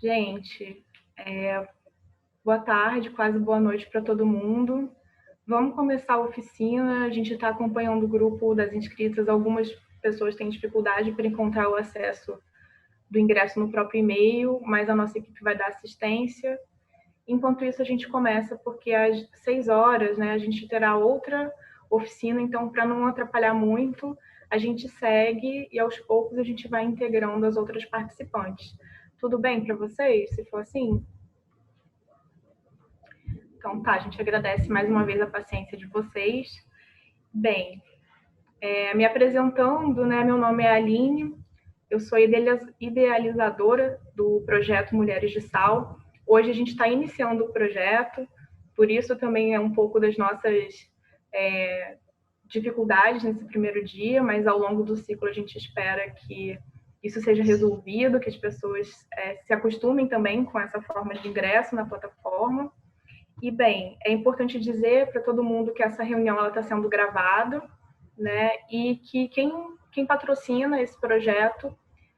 Gente, boa tarde, quase boa noite para todo mundo. Vamos começar a oficina. A gente está acompanhando o grupo das inscritas. Algumas pessoas têm dificuldade para encontrar o acesso do ingresso no próprio e-mail, mas a nossa equipe vai dar assistência. Enquanto isso, a gente começa, porque às 6 horas, né, a gente terá outra oficina. Então, para não atrapalhar muito, a gente segue e aos poucos a gente vai integrando as outras participantes. Tudo bem para vocês, se for assim? Então, tá, a gente agradece mais uma vez a paciência de vocês. Bem, me apresentando, né, meu nome é Aline, eu sou idealizadora do projeto Mulheres de Sal. Hoje a gente está iniciando o projeto, por isso também é um pouco das nossas dificuldades nesse primeiro dia, mas ao longo do ciclo a gente espera que isso seja resolvido, que as pessoas se acostumem também com essa forma de ingresso na plataforma. E, bem, é importante dizer para todo mundo que essa reunião está sendo gravada, né? E que quem patrocina esse projeto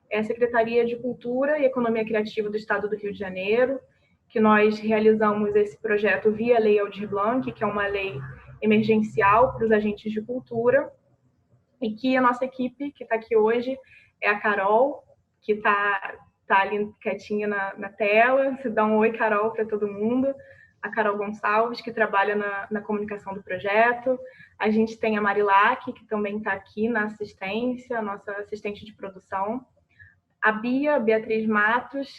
é a Secretaria de Cultura e Economia Criativa do Estado do Rio de Janeiro, que nós realizamos esse projeto via Lei Aldir Blanc, que é uma lei emergencial para os agentes de cultura, e que a nossa equipe, que está aqui hoje, é a Carol, que está ali quietinha na tela. Se dá um oi, Carol, para todo mundo. A Carol Gonçalves, que trabalha na comunicação do projeto. A gente tem a Marilac, que também está aqui na assistência, a nossa assistente de produção. A Beatriz Matos,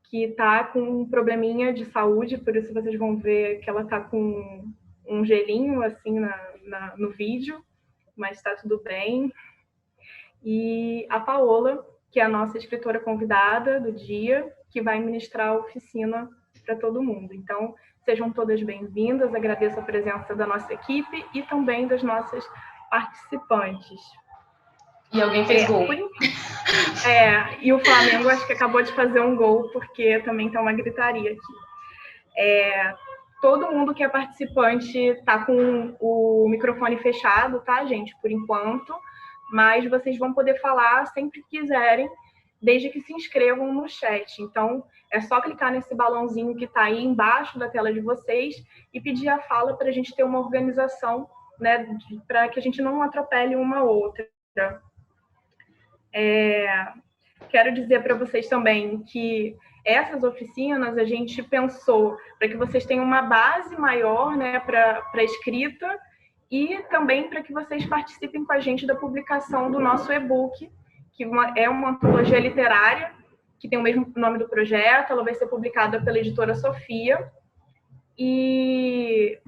que está com um probleminha de saúde, por isso vocês vão ver que ela está com um gelinho assim no vídeo, mas está tudo bem. E a Paola, que é a nossa escritora convidada do dia, que vai ministrar a oficina para todo mundo. Então, sejam todas bem-vindas, agradeço a presença da nossa equipe e também das nossas participantes. E alguém fez gol. E o Flamengo acho que acabou de fazer um gol, porque também está uma gritaria aqui. Todo mundo que é participante está com o microfone fechado, tá, gente, por enquanto, mas vocês vão poder falar sempre que quiserem, desde que se inscrevam no chat. Então, é só clicar nesse balãozinho que está aí embaixo da tela de vocês e pedir a fala para a gente ter uma organização, né, para que a gente não atropele uma outra. Quero dizer para vocês também que essas oficinas a gente pensou para que vocês tenham uma base maior, né, para a escrita e também para que vocês participem com a gente da publicação do nosso e-book, que é uma antologia literária, que tem o mesmo nome do projeto. Ela vai ser publicada pela editora Sofia. E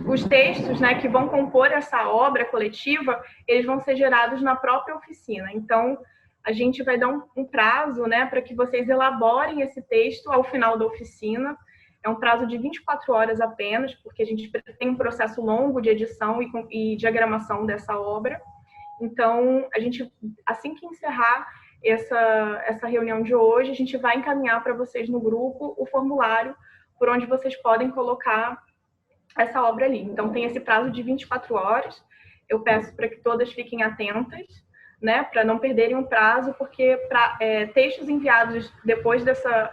os textos, né, que vão compor essa obra coletiva, eles vão ser gerados na própria oficina. Então, a gente vai dar um prazo, né, para que vocês elaborem esse texto ao final da oficina. É um prazo de 24 horas apenas, porque a gente tem um processo longo de edição e diagramação dessa obra. Então, a gente, assim que encerrar essa reunião de hoje, a gente vai encaminhar para vocês no grupo o formulário por onde vocês podem colocar essa obra ali. Então, tem esse prazo de 24 horas. Eu peço para que todas fiquem atentas, né, para não perderem o prazo, porque textos enviados depois dessa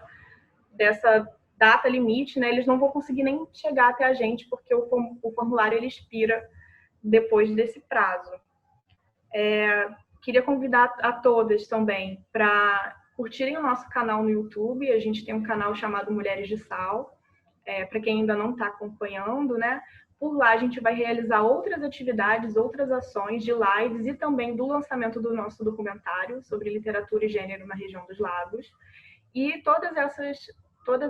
data limite, né, eles não vão conseguir nem chegar até a gente, porque o formulário ele expira depois desse prazo. Queria convidar a todas também para curtirem o nosso canal no YouTube. A gente tem um canal chamado Mulheres de Sal, para quem ainda não está acompanhando, né? Por lá a gente vai realizar outras atividades, outras ações de lives e também do lançamento do nosso documentário sobre literatura e gênero na região dos lagos. E todas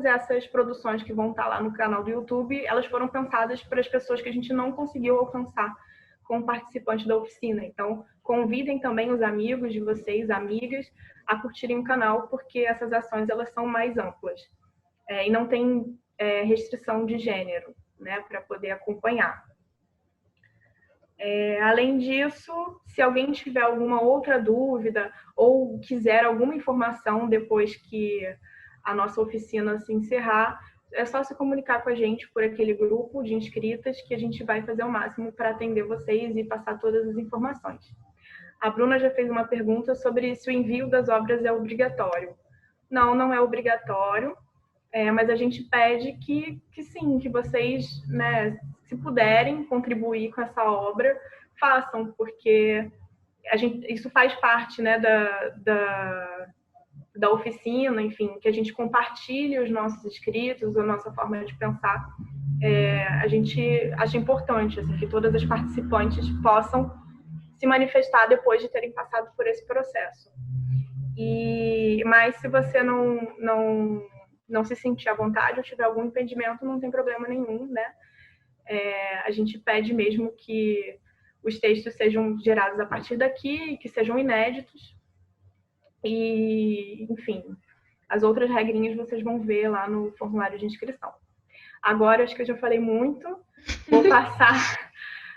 essas produções que vão estar lá no canal do YouTube, elas foram pensadas para as pessoas que a gente não conseguiu alcançar como participante da oficina. Então, convidem também os amigos de vocês, amigas, a curtirem o canal, porque essas ações elas são mais amplas. E não tem restrição de gênero, né, para poder acompanhar. Além disso, se alguém tiver alguma outra dúvida ou quiser alguma informação depois que a nossa oficina se encerrar, é só se comunicar com a gente por aquele grupo de inscritas que a gente vai fazer o máximo para atender vocês e passar todas as informações. A Bruna já fez uma pergunta sobre se o envio das obras é obrigatório. Não, não é obrigatório, mas a gente pede que sim, que vocês, né, se puderem contribuir com essa obra, façam, porque isso faz parte, né, da oficina, enfim, que a gente compartilhe os nossos escritos, a nossa forma de pensar. A gente acha importante assim, que todas as participantes possam se manifestar depois de terem passado por esse processo. Mas se você não se sentir à vontade ou tiver algum impedimento, não tem problema nenhum, né? A gente pede mesmo que os textos sejam gerados a partir daqui, que sejam inéditos. E, enfim, as outras regrinhas vocês vão ver lá no formulário de inscrição. Agora, acho que eu já falei muito.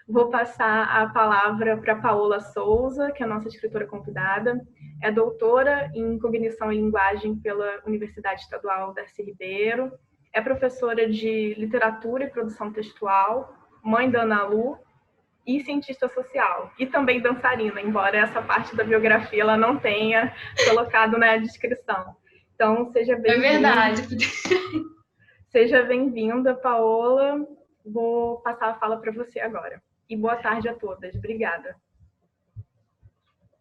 Vou passar a palavra para Paola Souza, que é a nossa escritora convidada. É doutora em Cognição e Linguagem pela Universidade Estadual Darcy Ribeiro. É professora de Literatura e Produção Textual, mãe da Ana Lu e cientista social. E também dançarina, embora essa parte da biografia ela não tenha colocado na descrição. Então, seja bem-vinda. É verdade. Seja bem-vinda, Paola. Vou passar a fala para você agora. E boa tarde a todas. Obrigada.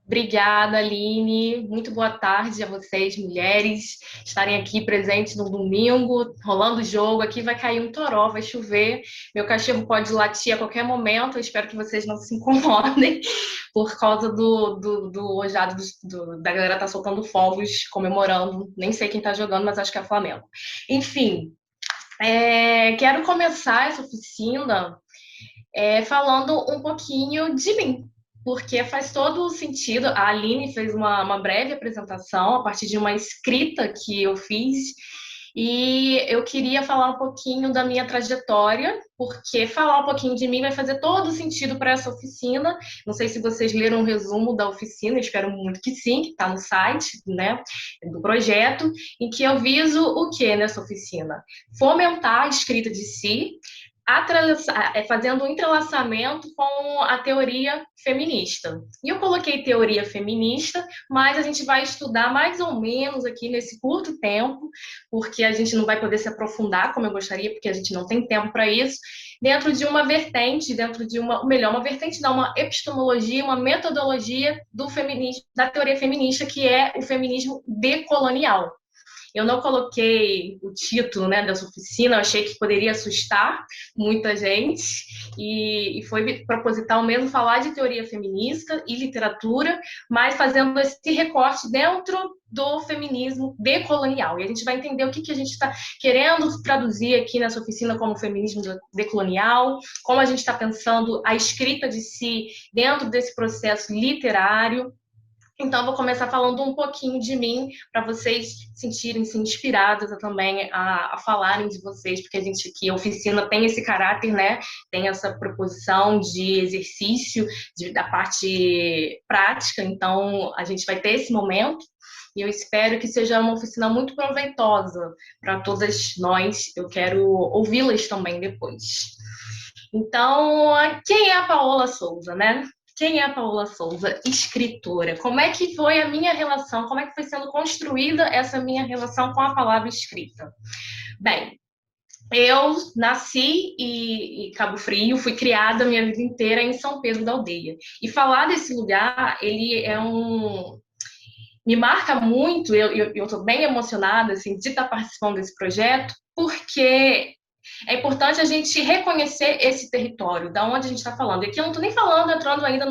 Obrigada, Aline. Muito boa tarde a vocês, mulheres, estarem aqui presentes no domingo, rolando o jogo. Aqui vai cair um toró, vai chover. Meu cachorro pode latir a qualquer momento. Eu espero que vocês não se incomodem por causa do ojado da galera tá soltando fogos, comemorando. Nem sei quem tá jogando, mas acho que é Flamengo. Enfim, quero começar essa oficina falando um pouquinho de mim, porque faz todo o sentido. A Aline fez uma breve apresentação a partir de uma escrita que eu fiz, e eu queria falar um pouquinho da minha trajetória, porque falar um pouquinho de mim vai fazer todo o sentido para essa oficina. Não sei se vocês leram o resumo da oficina, espero muito que sim, que está no site, né, do projeto, em que eu viso o que nessa oficina? Fomentar a escrita de si, fazendo um entrelaçamento com a teoria feminista. E eu coloquei teoria feminista, mas a gente vai estudar mais ou menos aqui nesse curto tempo, porque a gente não vai poder se aprofundar como eu gostaria, porque a gente não tem tempo para isso, dentro de uma vertente, uma vertente não, uma epistemologia, uma metodologia do feminismo, da teoria feminista, que é o feminismo decolonial. Eu não coloquei o título, né, dessa oficina, eu achei que poderia assustar muita gente, e foi proposital mesmo falar de teoria feminista e literatura, mas fazendo esse recorte dentro do feminismo decolonial. E a gente vai entender o que a gente está querendo traduzir aqui nessa oficina como feminismo decolonial, como a gente está pensando a escrita de si dentro desse processo literário. Então, vou começar falando um pouquinho de mim, para vocês sentirem-se inspiradas também a falarem de vocês, porque a gente aqui, a oficina tem esse caráter, né? Tem essa proposição de exercício, da parte prática, então a gente vai ter esse momento. E eu espero que seja uma oficina muito proveitosa para todas nós. Eu quero ouvi-las também depois. Então, quem é a Paola Souza, né? Quem é a Paola Souza? Escritora. Como é que foi a minha relação? Como é que foi sendo construída essa minha relação com a palavra escrita? Bem, eu nasci em Cabo Frio, fui criada a minha vida inteira em São Pedro da Aldeia. E falar desse lugar, ele me marca muito. Eu estou bem emocionada assim, de estar participando desse projeto, porque é importante a gente reconhecer esse território, da onde a gente está falando. E aqui eu não estou nem entrando ainda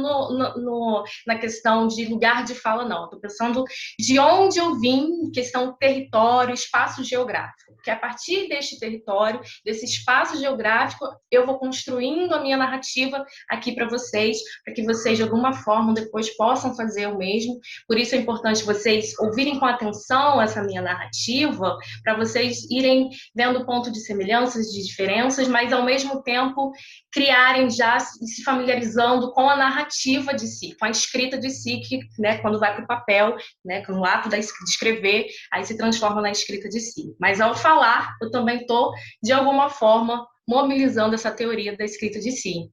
na questão de lugar de fala, não. Estou pensando de onde eu vim, questão território, espaço geográfico. Porque a partir deste território, desse espaço geográfico, eu vou construindo a minha narrativa aqui para vocês, para que vocês, de alguma forma, depois possam fazer o mesmo. Por isso é importante vocês ouvirem com atenção essa minha narrativa, para vocês irem vendo ponto de semelhança, de diferenças, mas ao mesmo tempo criarem já, se familiarizando com a narrativa de si, com a escrita de si, que, né, quando vai para o papel, né, no ato de escrever, aí se transforma na escrita de si. Mas ao falar, eu também estou, de alguma forma, mobilizando essa teoria da escrita de si.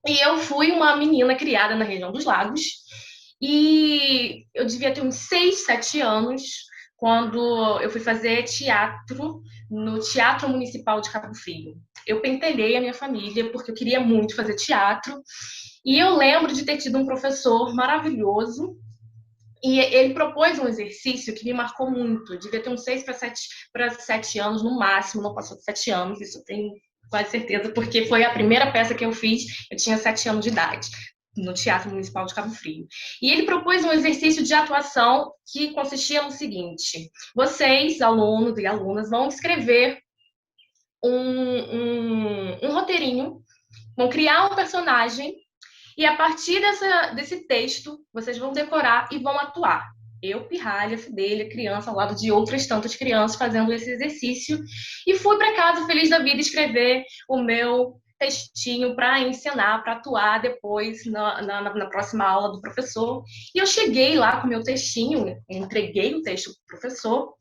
E eu fui uma menina criada na região dos Lagos, e eu devia ter uns 6, 7 anos, quando eu fui fazer teatro no Teatro Municipal de Cabo Frio. Eu pentelhei a minha família porque eu queria muito fazer teatro. E eu lembro de ter tido um professor maravilhoso e ele propôs um exercício que me marcou muito. Devia ter uns 6 para 7 anos no máximo, não passou de 7 anos, isso eu tenho quase certeza, porque foi a primeira peça que eu fiz, eu tinha 7 anos de idade, no Teatro Municipal de Cabo Frio. E ele propôs um exercício de atuação que consistia no seguinte: vocês, alunos e alunas, vão escrever um roteirinho, vão criar um personagem e a partir desse texto, vocês vão decorar e vão atuar. Eu, pirralha, fidelha, criança, ao lado de outras tantas crianças fazendo esse exercício. E fui para casa, feliz da vida, escrever o meu textinho para ensinar, para atuar depois na próxima aula do professor. E eu cheguei lá com o meu textinho, entreguei o texto para o professor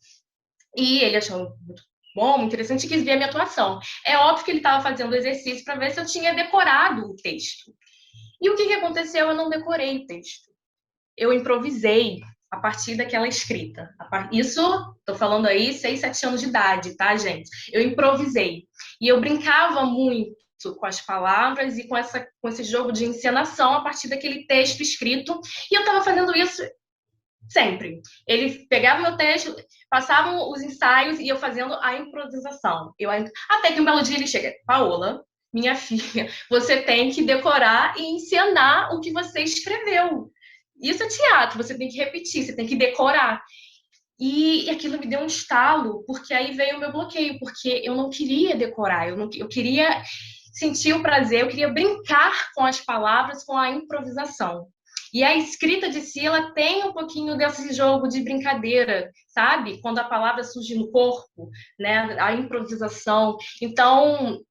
e ele achou muito bom, muito interessante, e quis ver a minha atuação. É óbvio que ele estava fazendo o exercício para ver se eu tinha decorado o texto. E o que aconteceu? Eu não decorei o texto. Eu improvisei a partir daquela escrita. Isso, estou falando aí, 6, 7 anos de idade, tá, gente? Eu improvisei. E eu brincava muito com as palavras e com esse jogo de encenação a partir daquele texto escrito. E eu estava fazendo isso sempre. Ele pegava meu texto, passavam os ensaios e eu fazendo a improvisação. Até que um belo dia ele chega: Paola, minha filha, você tem que decorar e encenar o que você escreveu. Isso é teatro, você tem que repetir, você tem que decorar. E aquilo me deu um estalo, porque aí veio o meu bloqueio, porque eu não queria decorar, eu queria sentir o prazer, eu queria brincar com as palavras, com a improvisação. E a escrita de si, ela tem um pouquinho desse jogo de brincadeira, sabe? Quando a palavra surge no corpo, né? A improvisação. Então,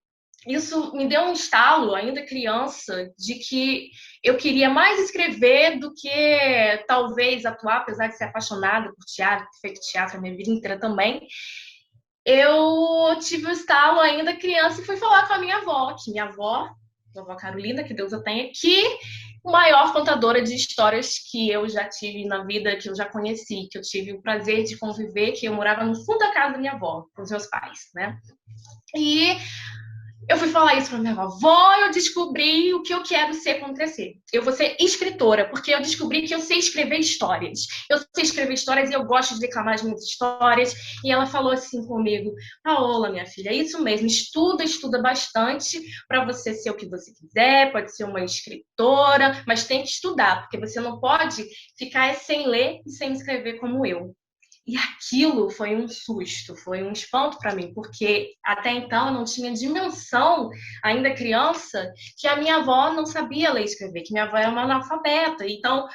isso me deu um estalo, ainda criança, de que eu queria mais escrever do que talvez atuar, apesar de ser apaixonada por teatro, ter feito teatro a minha vida inteira também. Eu tive um estalo ainda criança e fui falar com a minha avó, que minha avó, a avó Carolina, que Deus a tenha, que a maior contadora de histórias que eu já tive na vida, que eu já conheci, que eu tive o prazer de conviver, que eu morava no fundo da casa da minha avó, com os meus pais, né? E eu fui falar isso para minha avó, eu descobri o que eu quero ser quando crescer. Eu vou ser escritora, porque eu descobri que eu sei escrever histórias. Eu sei escrever histórias e eu gosto de declamar as minhas histórias. E ela falou assim comigo: Paola, minha filha, é isso mesmo, estuda bastante para você ser o que você quiser, pode ser uma escritora, mas tem que estudar, porque você não pode ficar sem ler e sem escrever como eu. E aquilo foi um susto, foi um espanto para mim, porque até então eu não tinha dimensão, ainda criança, que a minha avó não sabia ler e escrever, que minha avó era uma analfabeta. Então,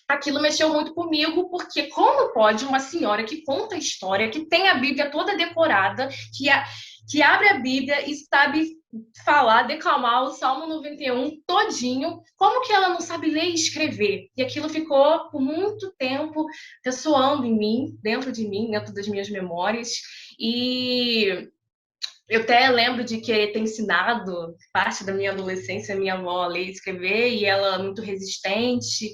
aquilo mexeu muito comigo, porque como pode uma senhora que conta a história, que tem a Bíblia toda decorada, que abre a Bíblia e sabe falar, declamar o Salmo 91 todinho, como que ela não sabe ler e escrever? E aquilo ficou por muito tempo ressoando em mim, dentro das minhas memórias. E eu até lembro de querer ter ensinado parte da minha adolescência a minha avó a ler e escrever, e ela muito resistente.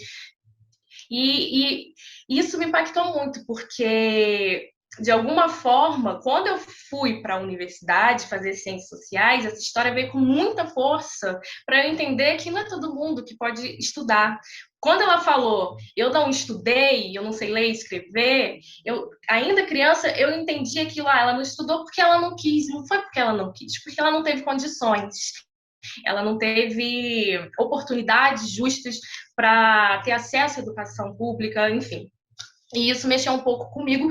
E isso me impactou muito, porque de alguma forma, quando eu fui para a universidade fazer ciências sociais, essa história veio com muita força para eu entender que não é todo mundo que pode estudar. Quando ela falou, eu não estudei, eu não sei ler e escrever, eu, ainda criança, eu entendi aquilo, ela não estudou porque ela não quis, não foi porque ela não quis, porque ela não teve condições. Ela não teve oportunidades justas para ter acesso à educação pública, enfim. E isso mexeu um pouco comigo.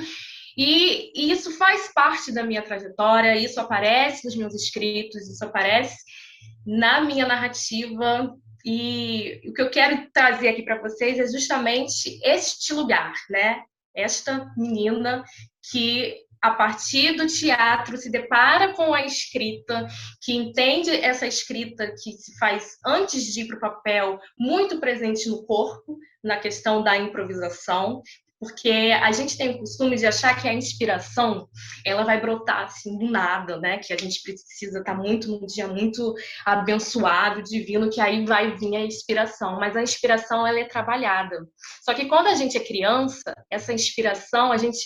E isso faz parte da minha trajetória, isso aparece nos meus escritos, isso aparece na minha narrativa. E o que eu quero trazer aqui para vocês é justamente este lugar, né? Esta menina que, a partir do teatro, se depara com a escrita, que entende essa escrita que se faz antes de ir para o papel, muito presente no corpo, na questão da improvisação, porque a gente tem o costume de achar que a inspiração, ela vai brotar assim do nada, né? Que a gente precisa estar muito num dia muito abençoado, divino, que aí vai vir a inspiração. Mas a inspiração, ela é trabalhada. Só que quando a gente é criança, essa inspiração, a gente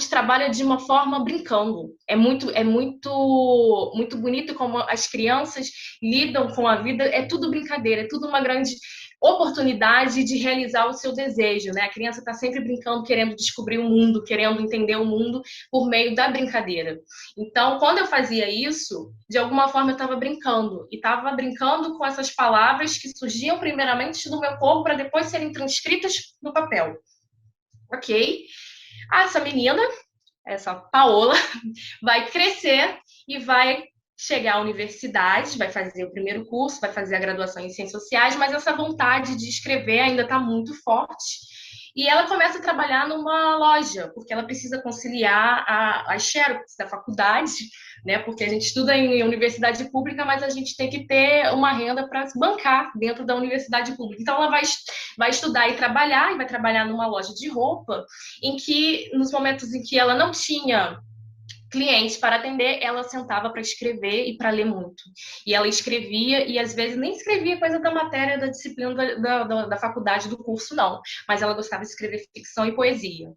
trabalha de uma forma brincando. Muito bonito como as crianças lidam com a vida. É tudo brincadeira, é tudo uma grande oportunidade de realizar o seu desejo, né? A criança está sempre brincando, querendo descobrir o mundo, querendo entender o mundo por meio da brincadeira. Então, quando eu fazia isso, de alguma forma eu estava brincando. E estava brincando com essas palavras que surgiam primeiramente do meu corpo para depois serem transcritas no papel. Ok? Essa menina, essa Paola, vai crescer e vai chegar à universidade, vai fazer o primeiro curso, vai fazer a graduação em Ciências Sociais, mas essa vontade de escrever ainda está muito forte. E ela começa a trabalhar numa loja, porque ela precisa conciliar as xerox da faculdade, né? Porque a gente estuda em universidade pública, mas a gente tem que ter uma renda para se bancar dentro da universidade pública. Então, ela vai estudar e vai trabalhar numa loja de roupa, em que, nos momentos em que ela não tinha clientes para atender, ela sentava para escrever e para ler muito. E ela escrevia, e às vezes nem escrevia coisa da matéria, da disciplina da faculdade, do curso, não. Mas ela gostava de escrever ficção e poesia.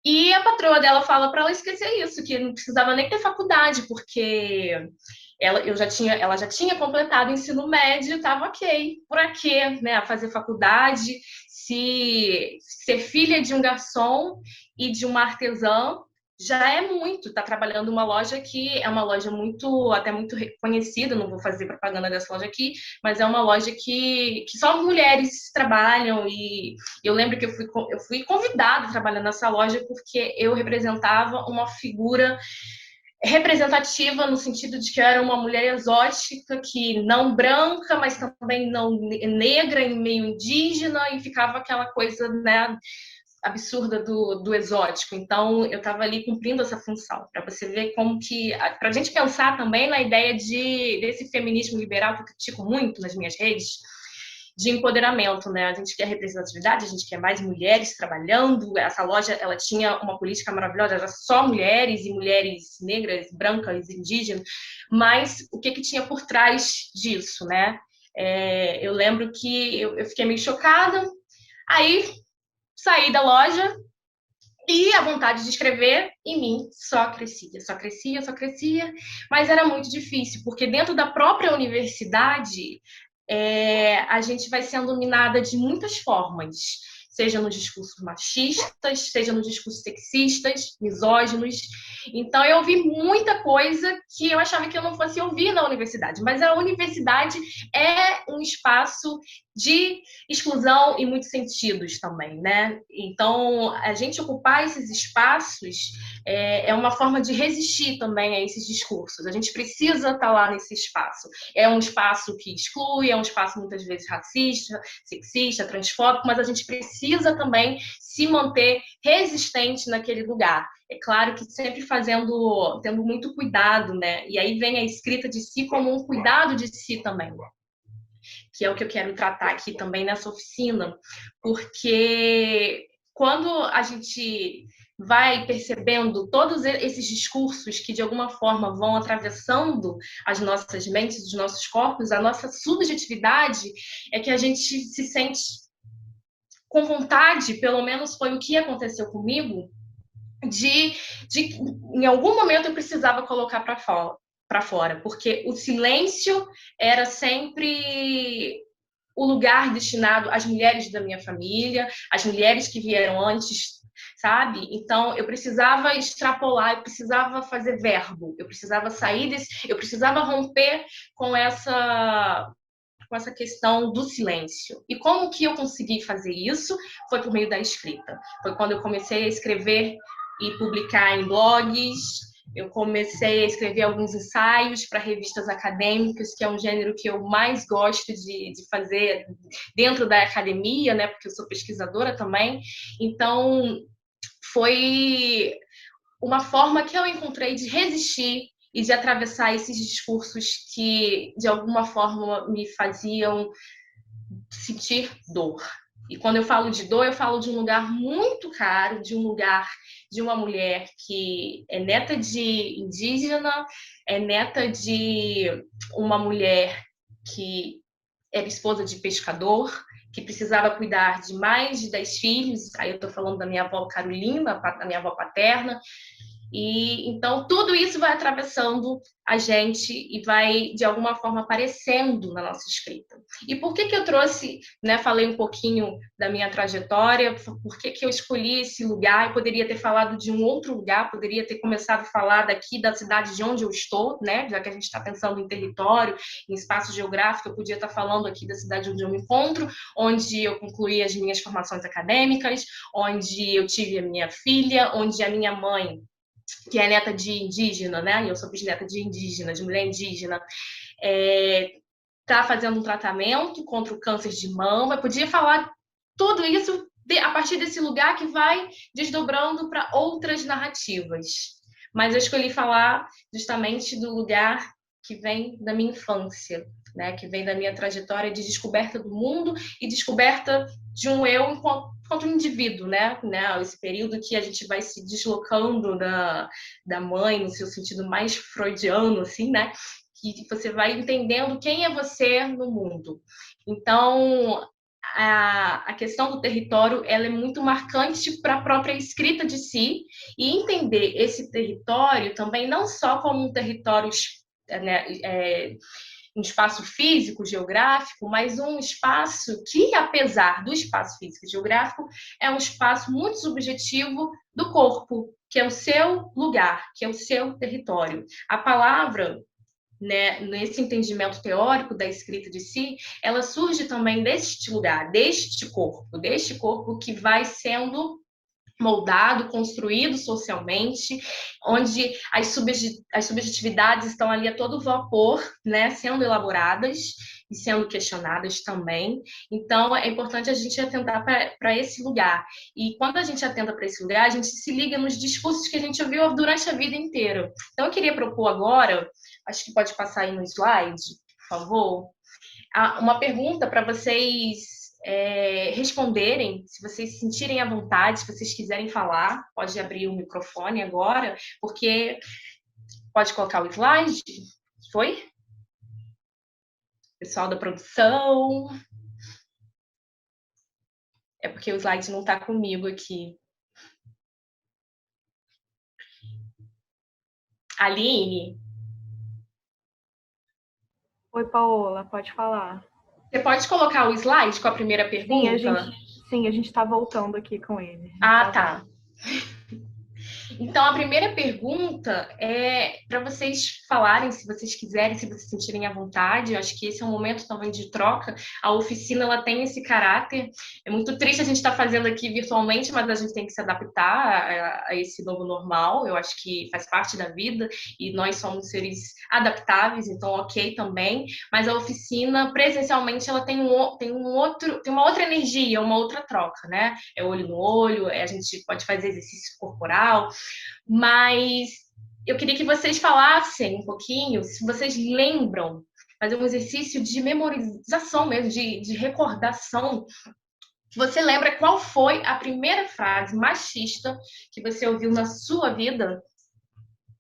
E a patroa dela fala para ela esquecer isso, que não precisava nem ter faculdade, porque ela já tinha completado o ensino médio, estava ok. Por quê, né? Fazer faculdade, se ser filha de um garçom e de uma artesã já é muito. Está trabalhando uma loja que é uma loja até muito reconhecida, não vou fazer propaganda dessa loja aqui, mas é uma loja que só mulheres trabalham. E eu lembro que eu fui convidada a trabalhar nessa loja porque eu representava uma figura representativa no sentido de que eu era uma mulher exótica, que não branca, mas também não negra, e meio indígena, e ficava aquela coisa, né, absurda do exótico. Então, eu estava ali cumprindo essa função, para você ver como que... Para a gente pensar também na ideia desse feminismo liberal, que eu critico muito nas minhas redes, de empoderamento, né? A gente quer representatividade, a gente quer mais mulheres trabalhando. Essa loja, ela tinha uma política maravilhosa, era só mulheres, e mulheres negras, brancas, indígenas, mas o que tinha por trás disso, né? Eu lembro que eu fiquei meio chocada, aí saí da loja e a vontade de escrever em mim só crescia, só crescia, só crescia, mas era muito difícil, porque dentro da própria universidade a gente vai sendo minada de muitas formas, seja nos discursos machistas, seja nos discursos sexistas, misóginos. Então, eu ouvi muita coisa que eu achava que eu não fosse ouvir na universidade, mas a universidade é um espaço de exclusão em muitos sentidos também, né? Então, a gente ocupar esses espaços é uma forma de resistir também a esses discursos. A gente precisa estar lá nesse espaço. É um espaço que exclui, é um espaço muitas vezes racista, sexista, transfóbico, mas a gente precisa também se manter resistente naquele lugar. É claro que sempre tendo muito cuidado, né? E aí vem a escrita de si como um cuidado de si também, que é o que eu quero tratar aqui também nessa oficina, porque quando a gente vai percebendo todos esses discursos que de alguma forma vão atravessando as nossas mentes, os nossos corpos, a nossa subjetividade, é que a gente se sente com vontade, pelo menos foi o que aconteceu comigo, de em algum momento eu precisava colocar para fora, porque o silêncio era sempre o lugar destinado às mulheres da minha família, às mulheres que vieram antes, sabe? Então, eu precisava extrapolar, eu precisava fazer verbo, eu precisava eu precisava romper com essa questão do silêncio. E como que eu consegui fazer isso? Foi por meio da escrita. Foi quando eu comecei a escrever e publicar em blogs. Eu comecei a escrever alguns ensaios para revistas acadêmicas, que é um gênero que eu mais gosto de fazer dentro da academia, né? Porque eu sou pesquisadora também. Então, foi uma forma que eu encontrei de resistir e de atravessar esses discursos que, de alguma forma, me faziam sentir dor. E quando eu falo de dor, eu falo de um lugar muito caro, de um lugar de uma mulher que é neta de indígena, é neta de uma mulher que era esposa de pescador, que precisava cuidar de mais de 10 filhos. Aí eu estou falando da minha avó Carolina, da minha avó paterna. E então tudo isso vai atravessando a gente e vai de alguma forma aparecendo na nossa escrita. E por que eu trouxe, né, falei um pouquinho da minha trajetória, por que eu escolhi esse lugar? Eu poderia ter falado de um outro lugar, poderia ter começado a falar daqui da cidade de onde eu estou, né, já que a gente está pensando em território, em espaço geográfico, eu podia estar falando aqui da cidade onde eu me encontro, onde eu concluí as minhas formações acadêmicas, onde eu tive a minha filha, onde a minha mãe, que é neta de indígena, né? E eu sou bisneta de indígena, de mulher indígena, está fazendo um tratamento contra o câncer de mama. Eu podia falar tudo isso a partir desse lugar que vai desdobrando para outras narrativas. Mas eu escolhi falar justamente do lugar que vem da minha infância, né? Que vem da minha trajetória de descoberta do mundo e descoberta de um eu enquanto um indivíduo, né? Esse período que a gente vai se deslocando da mãe, no seu sentido mais freudiano, assim, né? Que você vai entendendo quem é você no mundo. Então, a questão do território ela é muito marcante para a própria escrita de si, e entender esse território também não só como um território, né, um espaço físico, geográfico, mas um espaço que, apesar do espaço físico e geográfico, é um espaço muito subjetivo do corpo, que é o seu lugar, que é o seu território. A palavra, né, nesse entendimento teórico da escrita de si, ela surge também deste lugar, deste corpo que vai sendo moldado, construído socialmente, onde as subjetividades estão ali a todo vapor, né, sendo elaboradas e sendo questionadas também. Então, é importante a gente atentar para esse lugar. E quando a gente atenta para esse lugar, a gente se liga nos discursos que a gente ouviu durante a vida inteira. Então, eu queria propor agora, acho que pode passar aí no slide, por favor, uma pergunta para vocês responderem, se vocês se sentirem à vontade, se vocês quiserem falar, pode abrir o microfone agora, porque pode colocar o slide. Foi? Pessoal da produção. É porque o slide não está comigo aqui. Aline? Oi, Paola, pode falar. Você pode colocar o slide com a primeira pergunta? Sim, a gente está voltando aqui com ele. Tá. Então, a primeira pergunta é para vocês falarem, se vocês quiserem, se vocês sentirem à vontade. Eu acho que esse é um momento também de troca. A oficina, ela tem esse caráter. É muito triste a gente estar fazendo aqui virtualmente, mas a gente tem que se adaptar a esse novo normal. Eu acho que faz parte da vida e nós somos seres adaptáveis, então ok também. Mas a oficina, presencialmente, ela tem uma outra energia, uma outra troca, né? É olho no olho, a gente pode fazer exercício corporal, mas eu queria que vocês falassem um pouquinho, se vocês lembram, fazer um exercício de memorização mesmo, de recordação. Você lembra qual foi a primeira frase machista que você ouviu na sua vida?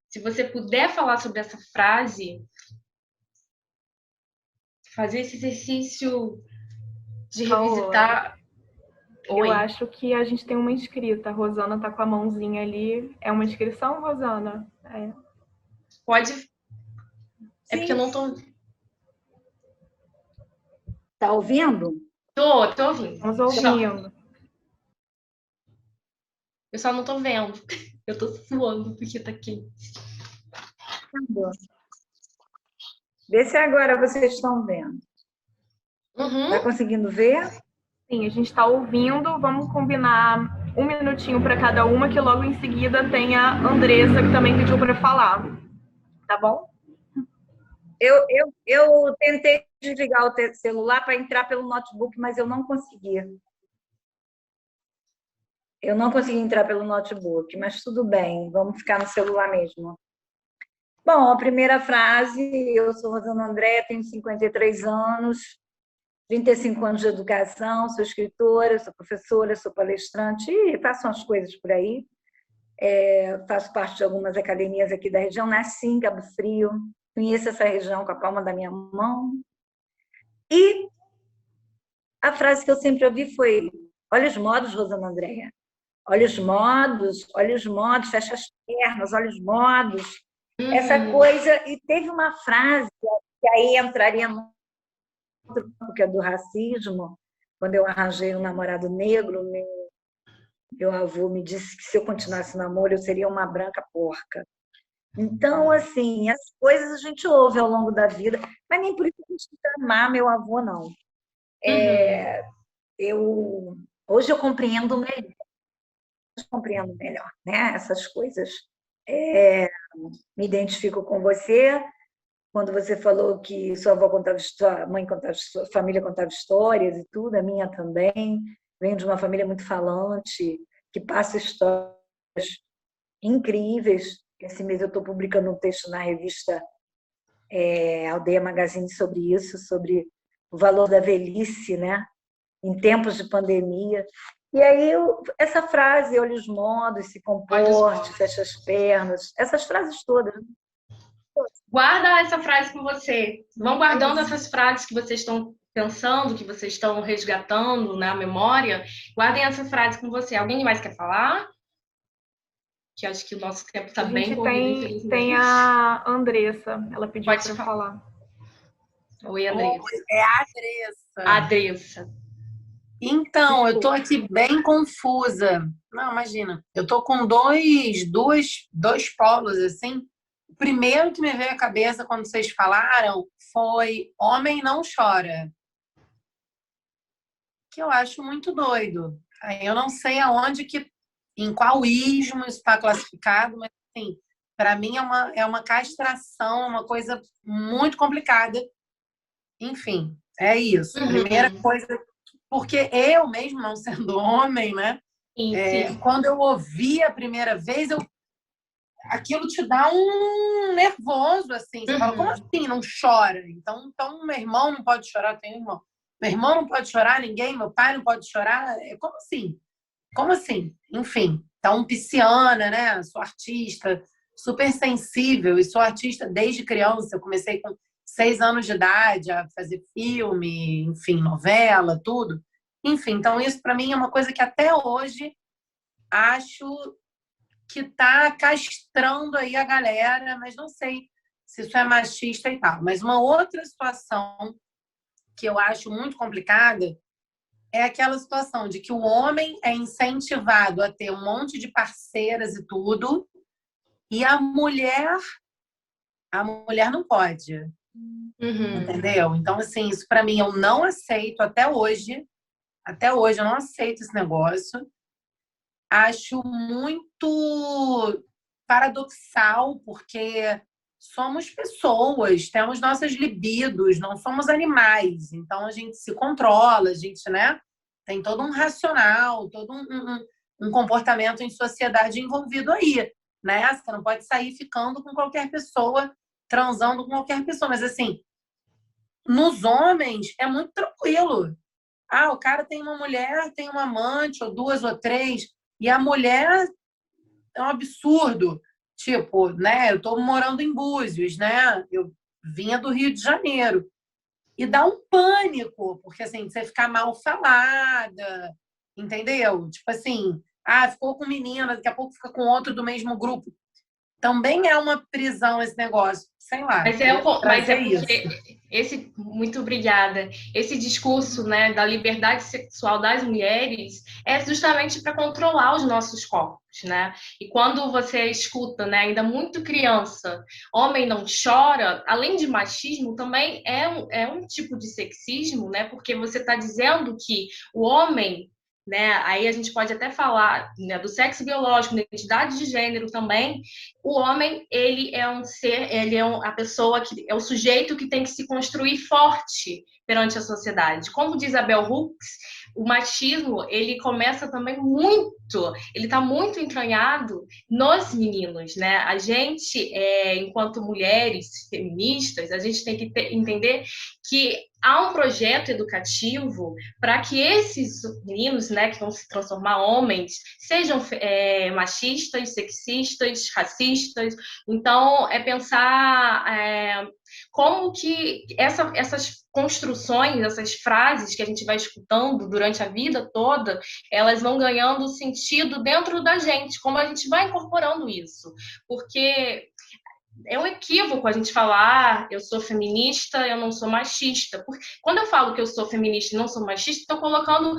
Se você puder falar sobre essa frase, fazer esse exercício de revisitar. Eu acho que a gente tem uma inscrita. A Rosana tá com a mãozinha ali. É uma inscrição, Rosana? Pode. É porque eu não tô. Tá ouvindo? Tô ouvindo. Estamos ouvindo. Eu só não tô vendo. Eu tô suando porque tá quente. Vê se agora vocês estão vendo. Tá conseguindo ver? Sim, a gente está ouvindo. Vamos combinar um minutinho para cada uma, que logo em seguida tem a Andressa, que também pediu para falar. Tá bom? Eu tentei desligar o celular para entrar pelo notebook, mas eu não conseguia. Eu não consegui entrar pelo notebook, mas tudo bem, vamos ficar no celular mesmo. Bom, a primeira frase: eu sou Rosana André, tenho 53 anos, 35 anos de educação, sou escritora, sou professora, sou palestrante e faço umas coisas por aí. Faço parte de algumas academias aqui da região, nasci em Cabo Frio, conheço essa região com a palma da minha mão. E a frase que eu sempre ouvi foi: olha os modos, Rosana Andréa. Olha os modos, fecha as pernas, olha os modos. Essa coisa. E teve uma frase que aí entraria no que é do racismo. Quando eu arranjei um namorado negro, meu avô me disse que se eu continuasse no namoro, eu seria uma branca porca. Então, assim, as coisas a gente ouve ao longo da vida, mas nem por isso a gente precisa amar meu avô, não. Hoje eu compreendo melhor, né? Essas coisas. Me identifico com você. Quando você falou que sua avó contava história, mãe contava, sua família contava histórias e tudo, a minha também. Venho de uma família muito falante, que passa histórias incríveis. Esse mês eu estou publicando um texto na revista Aldeia Magazine sobre isso, sobre o valor da velhice, né? Em tempos de pandemia. E aí, essa frase, olhe os modos, se comporte, feche as pernas, essas frases todas. Guarda essa frase com você. Vão guardando essas frases que vocês estão pensando, que vocês estão resgatando na memória. Guardem essa frase com você. Alguém mais quer falar? Que acho que o nosso tempo está bem corrido. Tem a Andressa. Ela pediu para falar. Oi, Andressa. É a Andressa. Andressa. Então, eu estou aqui bem confusa. Não, imagina. Eu estou com dois polos, assim. O primeiro que me veio à cabeça quando vocês falaram foi homem não chora. Que eu acho muito doido. Aí eu não sei em qual ismo isso está classificado, mas assim, para mim é uma castração, uma coisa muito complicada. Enfim, é isso. Primeira coisa, porque eu mesmo, não sendo homem, né? Quando eu ouvi a primeira vez, aquilo te dá um nervoso, assim. Você fala, como assim não chora? Então meu irmão não pode chorar, eu tenho um irmão. Meu irmão não pode chorar, ninguém, meu pai não pode chorar. Como assim? Como assim? Enfim, então, pisciana, né? Sou artista, super sensível, e sou artista desde criança. Eu comecei com 6 anos de idade a fazer filme, enfim, novela, tudo. Enfim, então isso para mim é uma coisa que até hoje acho que está castrando aí a galera, mas não sei se isso é machista e tal. Mas uma outra situação que eu acho muito complicada é aquela situação de que o homem é incentivado a ter um monte de parceiras e tudo, e a mulher não pode. Entendeu? Então, assim, isso para mim eu não aceito até hoje. Até hoje eu não aceito esse negócio. Acho muito paradoxal, porque somos pessoas, temos nossas libidos, não somos animais. Então a gente se controla, a gente, né, tem todo um racional, todo um comportamento em sociedade envolvido aí, né? Você não pode sair ficando com qualquer pessoa, transando com qualquer pessoa. Mas assim, nos homens é muito tranquilo. O cara tem uma mulher, tem uma amante, ou 2 ou 3, e a mulher é um absurdo. Tipo, né? Eu tô morando em Búzios, né? Eu vinha do Rio de Janeiro. E dá um pânico, porque assim, você ficar mal falada, entendeu? Tipo assim, ficou com menina, daqui a pouco fica com outro do mesmo grupo. Também é uma prisão esse negócio, sei lá. Mas é porque muito obrigada. Esse discurso, né, da liberdade sexual das mulheres é justamente para controlar os nossos corpos, né? E quando você escuta, né, ainda muito criança, homem não chora, além de machismo, também é um tipo de sexismo, né? Porque você está dizendo que o homem, né, aí a gente pode até falar, né, do sexo biológico, da identidade de gênero também. O homem, ele é um ser, a pessoa que é o sujeito que tem que se construir forte perante a sociedade. Como diz Bell Hooks, o machismo, ele começa também ele está muito entranhado nos meninos, né? A gente, enquanto mulheres feministas, a gente tem que entender que há um projeto educativo para que esses meninos, né, que vão se transformar homens, sejam machistas, sexistas, racistas. Então, é pensar como que essas construções, essas frases que a gente vai escutando durante a vida toda, elas vão ganhando sentido dentro da gente, como a gente vai incorporando isso. Porque é um equívoco a gente falar, eu sou feminista, eu não sou machista. Porque quando eu falo que eu sou feminista e não sou machista, estou colocando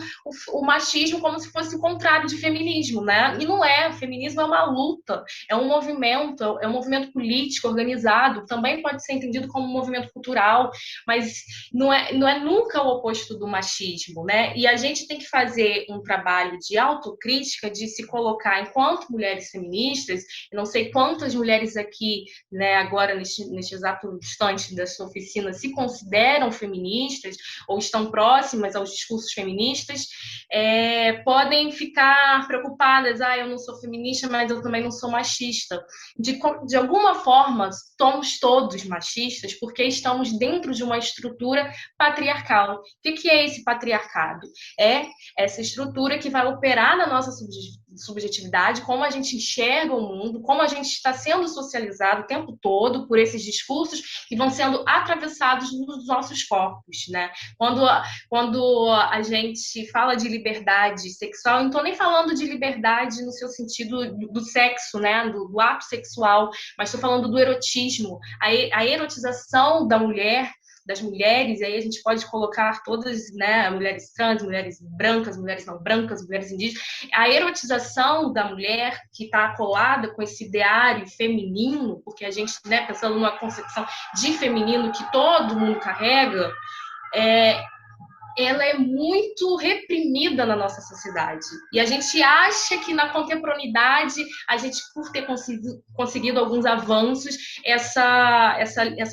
o machismo como se fosse o contrário de feminismo, né? E não é. O feminismo é uma luta, é um movimento político organizado, também pode ser entendido como um movimento cultural, mas não é nunca o oposto do machismo, né? E a gente tem que fazer um trabalho de autocrítica, de se colocar enquanto mulheres feministas. Eu não sei quantas mulheres aqui, né, agora neste exato instante da sua oficina, se consideram feministas ou estão próximas aos discursos feministas, podem ficar preocupadas, eu não sou feminista, mas eu também não sou machista. De alguma forma, somos todos machistas porque estamos dentro de uma estrutura patriarcal. O que é esse patriarcado? É essa estrutura que vai operar na nossa subjetividade, como a gente enxerga o mundo, como a gente está sendo socializado o tempo todo por esses discursos que vão sendo atravessados nos nossos corpos, né? Quando a gente fala de liberdade sexual, eu não estou nem falando de liberdade no seu sentido do sexo, né? Do ato sexual, mas estou falando do erotismo, a erotização da mulher, das mulheres, e aí a gente pode colocar todas, né, mulheres trans, mulheres brancas, mulheres não brancas, mulheres indígenas, a erotização da mulher que está colada com esse ideário feminino, porque a gente, né, pensando numa concepção de feminino que todo mundo carrega, ela é muito reprimida na nossa sociedade. E a gente acha que na contemporaneidade, a gente, por ter conseguido alguns avanços, essa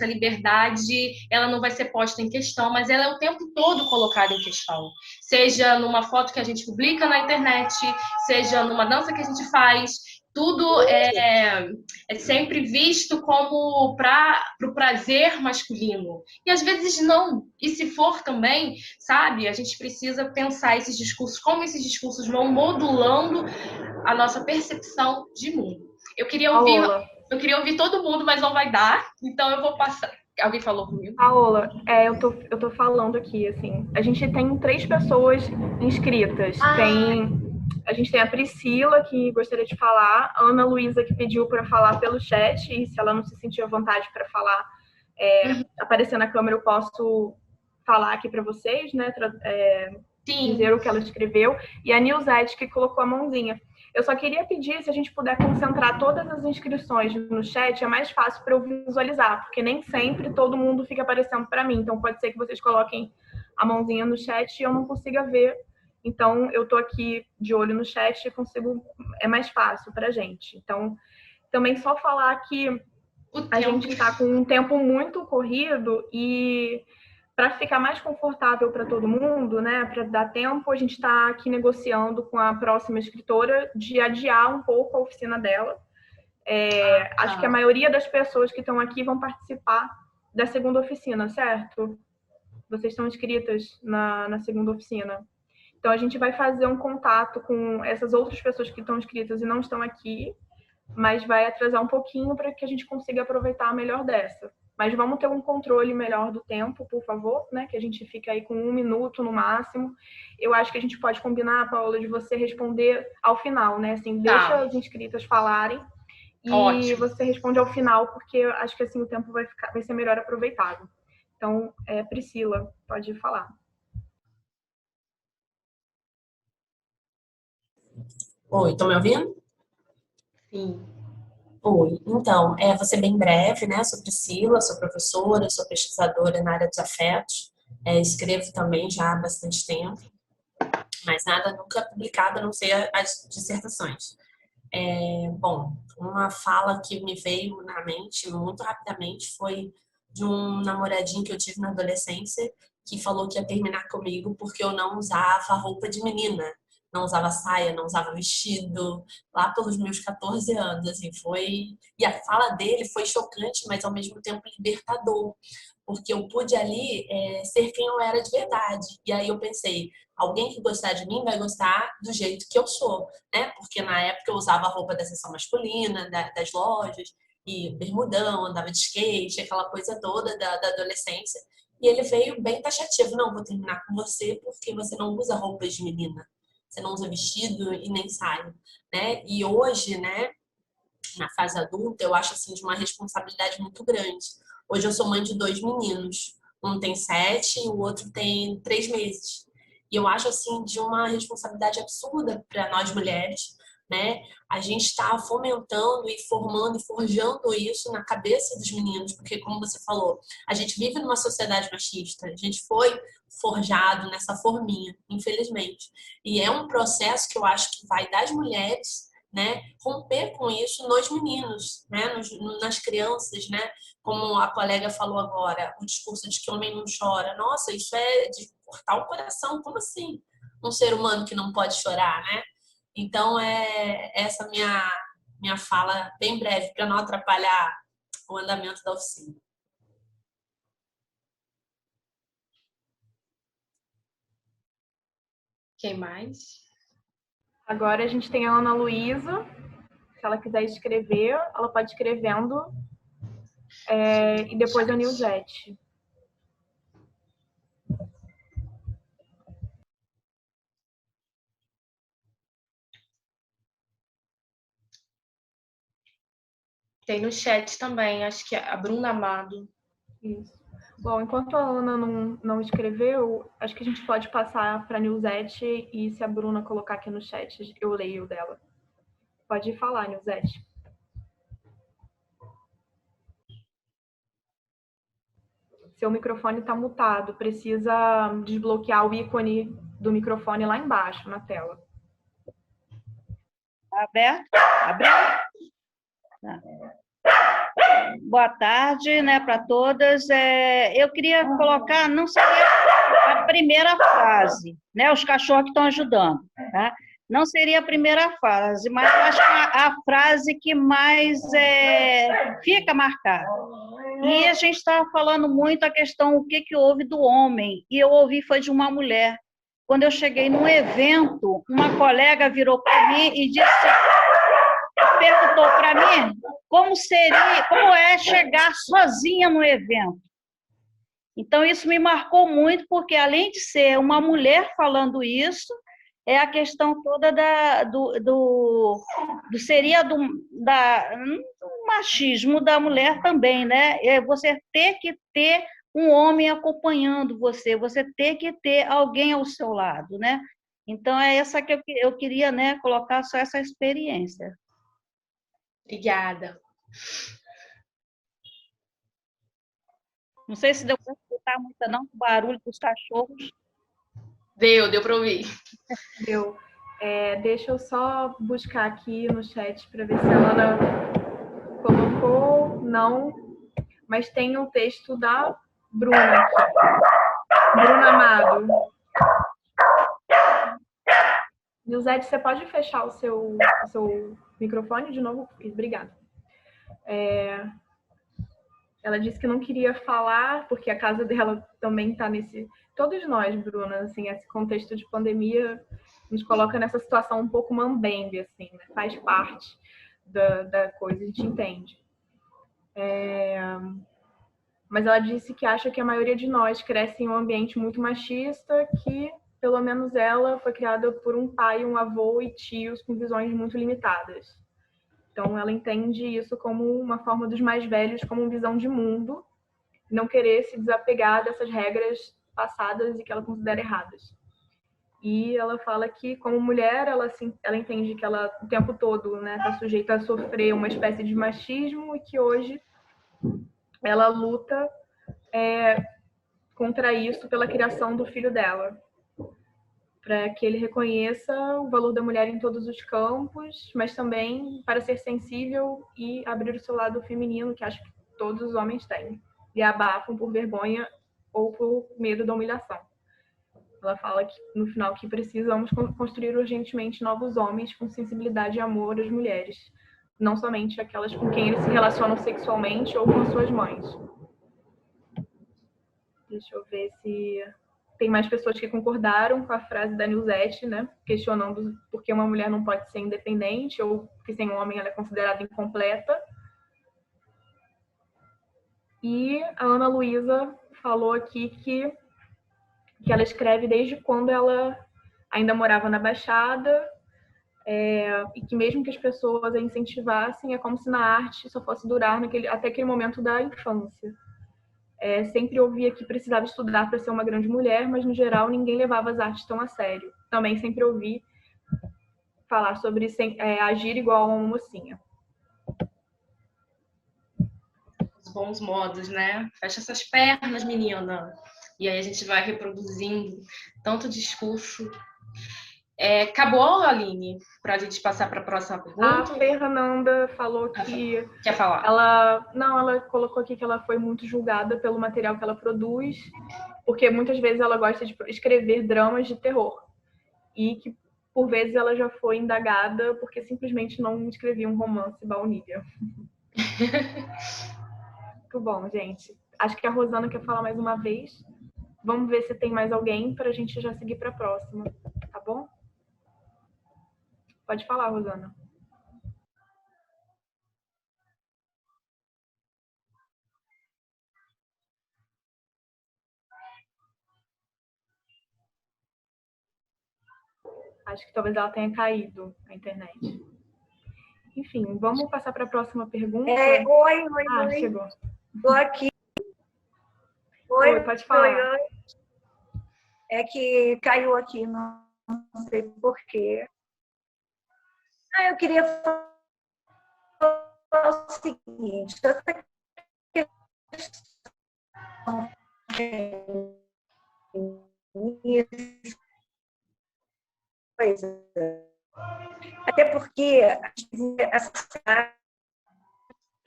liberdade, ela não vai ser posta em questão, mas ela é o tempo todo colocada em questão. Seja numa foto que a gente publica na internet, seja numa dança que a gente faz, tudo é sempre visto como para o prazer masculino. E às vezes não. E se for também, sabe, a gente precisa pensar esses discursos, como esses discursos vão modulando a nossa percepção de mundo. Eu queria ouvir todo mundo, mas não vai dar. Então eu vou passar. Alguém falou comigo? Paola, eu tô falando aqui, assim, a gente tem 3 pessoas inscritas. A gente tem a Priscila, que gostaria de falar, a Ana Luísa, que pediu para falar pelo chat, e se ela não se sentir à vontade para falar, aparecer na câmera, eu posso falar aqui para vocês, né? Dizer o que ela escreveu. E a Nilzete, que colocou a mãozinha. Eu só queria pedir, se a gente puder concentrar todas as inscrições no chat, é mais fácil para eu visualizar, porque nem sempre todo mundo fica aparecendo para mim. Então, pode ser que vocês coloquem a mãozinha no chat e eu não consiga ver. Então, eu estou aqui de olho no chat e é mais fácil para a gente. Então, também só falar que a gente está com um tempo muito corrido e para ficar mais confortável para todo mundo, né, para dar tempo, a gente está aqui negociando com a próxima escritora de adiar um pouco a oficina dela. Acho que a maioria das pessoas que estão aqui vão participar da segunda oficina, certo? Vocês estão inscritas na segunda oficina. Então, a gente vai fazer um contato com essas outras pessoas que estão inscritas e não estão aqui, mas vai atrasar um pouquinho para que a gente consiga aproveitar melhor dessa. Mas vamos ter um controle melhor do tempo, por favor, né? Que a gente fique aí com 1 minuto no máximo. Eu acho que a gente pode combinar, Paola, de você responder ao final, né? Assim, deixa as inscritas falarem e você responde ao final, porque eu acho que assim o tempo vai ser melhor aproveitado. Então, Priscila, pode falar. Oi, estão me ouvindo? Sim. Oi, então, vou ser bem breve, né? Sou Priscila, sou professora, sou pesquisadora na área dos afetos, escrevo também já há bastante tempo, mas nada nunca publicado, a não ser as dissertações. Bom, uma fala que me veio na mente muito rapidamente foi de um namoradinho que eu tive na adolescência, que falou que ia terminar comigo porque eu não usava roupa de menina. não usava saia, não usava vestido, lá pelos meus 14 anos, assim, foi... E a fala dele foi chocante, mas ao mesmo tempo libertador, porque eu pude ali ser quem eu era de verdade. E aí eu pensei, alguém que gostar de mim vai gostar do jeito que eu sou, né? Porque na época eu usava a roupa da seção masculina, das lojas, e bermudão, andava de skate, aquela coisa toda da adolescência. E ele veio bem taxativo, não, vou terminar com você porque você não usa roupas de menina. Você não usa vestido e nem saia, né? E hoje, né, na fase adulta, eu acho assim de uma responsabilidade muito grande. Hoje eu sou mãe de 2 meninos. Um tem 7 e o outro tem 3 meses. E eu acho assim de uma responsabilidade absurda para nós mulheres, né? A gente está fomentando e formando e forjando isso na cabeça dos meninos, porque como você falou, a gente vive numa sociedade machista. A gente foi forjado nessa forminha, infelizmente. E é um processo que eu acho que vai das mulheres, né, romper com isso nos meninos, né, nas crianças, né, como a colega falou agora, o discurso de que homem não chora. Nossa, isso é de cortar o coração. Como assim? Um ser humano que não pode chorar, né? Então, é essa minha fala bem breve, para não atrapalhar o andamento da oficina. Quem mais? Agora a gente tem a Ana Luísa. Se ela quiser escrever, ela pode ir escrevendo. E depois a Nilzete. Tem no chat também, acho que é a Bruna Amado. Isso. Bom, enquanto a Ana não escreveu, acho que a gente pode passar para a Nilzete e se a Bruna colocar aqui no chat, eu leio dela. Pode falar, Nilzete. Seu microfone está mutado, precisa desbloquear o ícone do microfone lá embaixo, na tela. Aberto? Abriu? Tá. Boa tarde, né, para todas. Eu queria colocar, não seria a primeira frase, né, os cachorros que estão ajudando, tá? Não seria a primeira frase, mas eu acho que a frase que mais fica marcada. E a gente estava falando muito a questão, o que houve do homem, e eu ouvi foi de uma mulher. Quando eu cheguei num evento, uma colega virou para mim e perguntou para mim como é chegar sozinha no evento. Então, isso me marcou muito, porque além de ser uma mulher falando isso, é a questão toda do machismo da mulher também, né? É você ter que ter um homem acompanhando você ter que ter alguém ao seu lado, né? Então, é essa que eu queria, né, colocar só essa experiência. Obrigada. Não sei se deu para escutar muito, não, o barulho dos cachorros. Deu para ouvir. Deu. Deixa eu só buscar aqui no chat para ver se a Ana colocou. Não, mas tem o texto da Bruna aqui. Bruna Amado. Nilzete, você pode fechar o seu microfone de novo? Obrigada. Ela disse que não queria falar, porque a casa dela também está nesse... Todos nós, Bruna, assim, esse contexto de pandemia nos coloca nessa situação um pouco mambembe, assim, né? Faz parte da coisa, a gente entende. Mas ela disse que acha que a maioria de nós cresce em um ambiente muito machista, que, pelo menos ela, foi criada por um pai, um avô e tios com visões muito limitadas. Então, ela entende isso como uma forma dos mais velhos, como uma visão de mundo, não querer se desapegar dessas regras passadas e que ela considera erradas. E ela fala que, como mulher, ela entende que ela, o tempo todo, né, está sujeita a sofrer uma espécie de machismo e que hoje ela luta contra isso pela criação do filho dela, para que ele reconheça o valor da mulher em todos os campos, mas também para ser sensível e abrir o seu lado feminino, que acho que todos os homens têm, e abafam por vergonha ou por medo da humilhação. Ela fala que, no final, que precisamos construir urgentemente novos homens com sensibilidade e amor às mulheres, não somente aquelas com quem eles se relacionam sexualmente ou com suas mães. Deixa eu ver se tem mais pessoas que concordaram com a frase da Nilzete, né? Questionando por que uma mulher não pode ser independente ou que sem um homem ela é considerada incompleta. E a Ana Luísa falou aqui que ela escreve desde quando ela ainda morava na Baixada, e que mesmo que as pessoas a incentivassem, é como se na arte só fosse durar até aquele momento da infância. Sempre ouvia que precisava estudar para ser uma grande mulher, mas no geral ninguém levava as artes tão a sério. Também sempre ouvi falar sobre agir igual a uma mocinha. Os bons modos, né? Fecha essas pernas, menina. E aí a gente vai reproduzindo tanto discurso. Acabou, Aline, para a gente passar para a próxima pergunta? A Fernanda falou que... Quer falar? Ela colocou aqui que ela foi muito julgada pelo material que ela produz, porque muitas vezes ela gosta de escrever dramas de terror. E que, por vezes, ela já foi indagada porque simplesmente não escrevia um romance baunilha. Muito bom, gente. Acho que a Rosana quer falar mais uma vez. Vamos ver se tem mais alguém para a gente já seguir para a próxima, tá bom? Pode falar, Rosana. Acho que talvez ela tenha caído a internet. Enfim, vamos passar para a próxima pergunta. Oi. Chegou. Estou aqui. Oi, pode falar. Oi. É que caiu aqui, não sei porquê. Eu queria falar o seguinte, essa questão até porque essa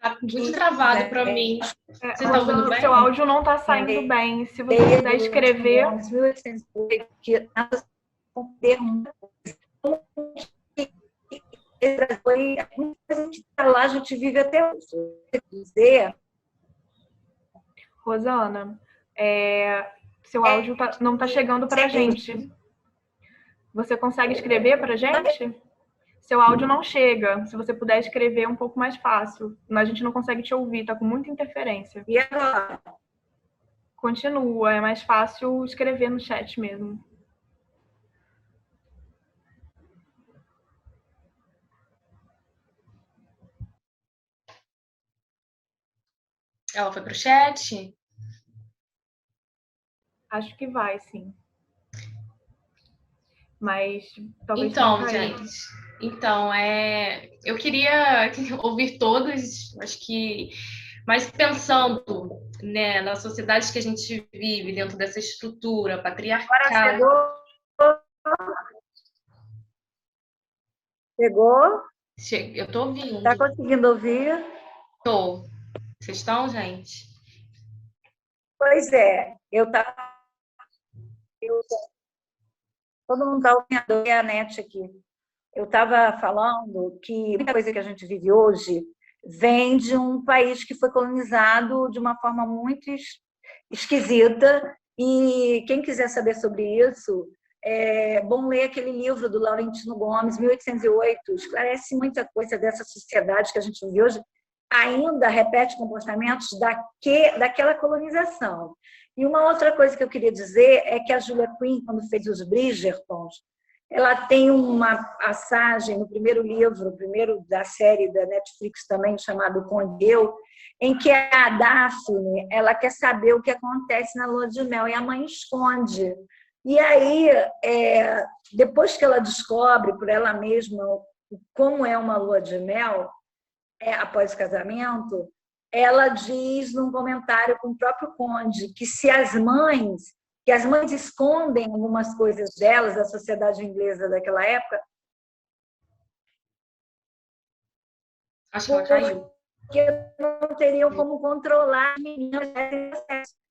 Tá muito travado para mim. Vocês estão ouvindo bem? Seu áudio não está saindo bem. Se você puder escrever... lá a gente vive até hoje. Dizer... Rosana, seu áudio não está chegando para a gente. Você consegue escrever para a gente? Seu áudio não chega. Se você puder escrever, é um pouco mais fácil. A gente não consegue te ouvir, está com muita interferência. E agora? Continua, é mais fácil escrever no chat mesmo. Ela foi para o chat? Acho que vai, sim. Mas talvez... Então, gente... Então, eu queria ouvir todos, acho que... Mas pensando, né, na sociedade que a gente vive, dentro dessa estrutura patriarcal... Chegou? Eu estou ouvindo. Está conseguindo ouvir? Estou. Vocês estão, gente? Pois é. Todo mundo está ouvindo a net aqui. Eu estava falando que muita coisa que a gente vive hoje vem de um país que foi colonizado de uma forma muito esquisita, e quem quiser saber sobre isso, é bom ler aquele livro do Laurentino Gomes, 1808, esclarece muita coisa dessa sociedade que a gente vive hoje, ainda repete comportamentos daquela colonização. E uma outra coisa que eu queria dizer é que a Julia Quinn, quando fez os Bridgertons, ela tem uma passagem no primeiro livro, o primeiro da série da Netflix também, chamado Conde Eu, em que a Daphne, ela quer saber o que acontece na lua de mel, e a mãe esconde. E aí, depois que ela descobre por ela mesma como é uma lua de mel, após o casamento, ela diz num comentário com o próprio Conde que as mães escondem algumas coisas delas, da sociedade inglesa daquela época. Acho que ela caiu. Porque não teriam como controlar as meninas.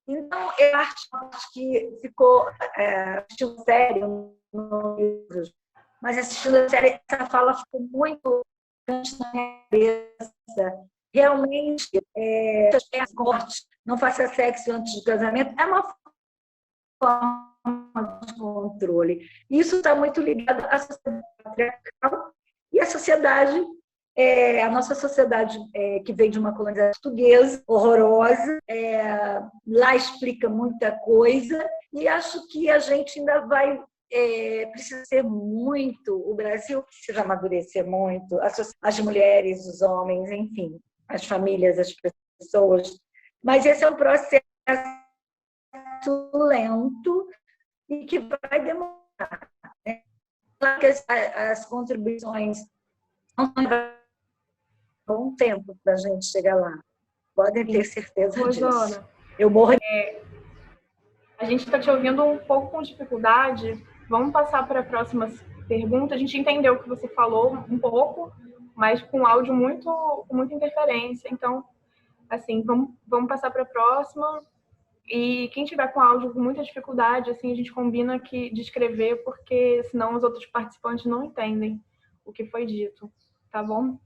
Então, eu acho que ficou assistindo série no livro, mas assistindo a série, essa fala ficou muito grande na minha cabeça. Realmente, corte, não faça sexo antes do casamento, é uma forma de controle. Isso está muito ligado à sociedade patriarcal e à sociedade, a nossa sociedade que vem de uma colonização portuguesa, horrorosa, lá explica muita coisa, e acho que a gente ainda vai precisa ser muito, o Brasil precisa amadurecer muito, as mulheres, os homens, enfim, as famílias, as pessoas, mas esse é um processo lento e que vai demorar. Né? Claro que as contribuições não vão um tempo para a gente chegar lá. Podem ter certeza Rosana, disso. Eu morro. A gente está te ouvindo um pouco com dificuldade. Vamos passar para a próxima pergunta. A gente entendeu o que você falou um pouco, mas com áudio com muita interferência. Então, assim, vamos passar para a próxima. E quem tiver com áudio com muita dificuldade, assim, a gente combina de escrever, porque senão os outros participantes não entendem o que foi dito, tá bom?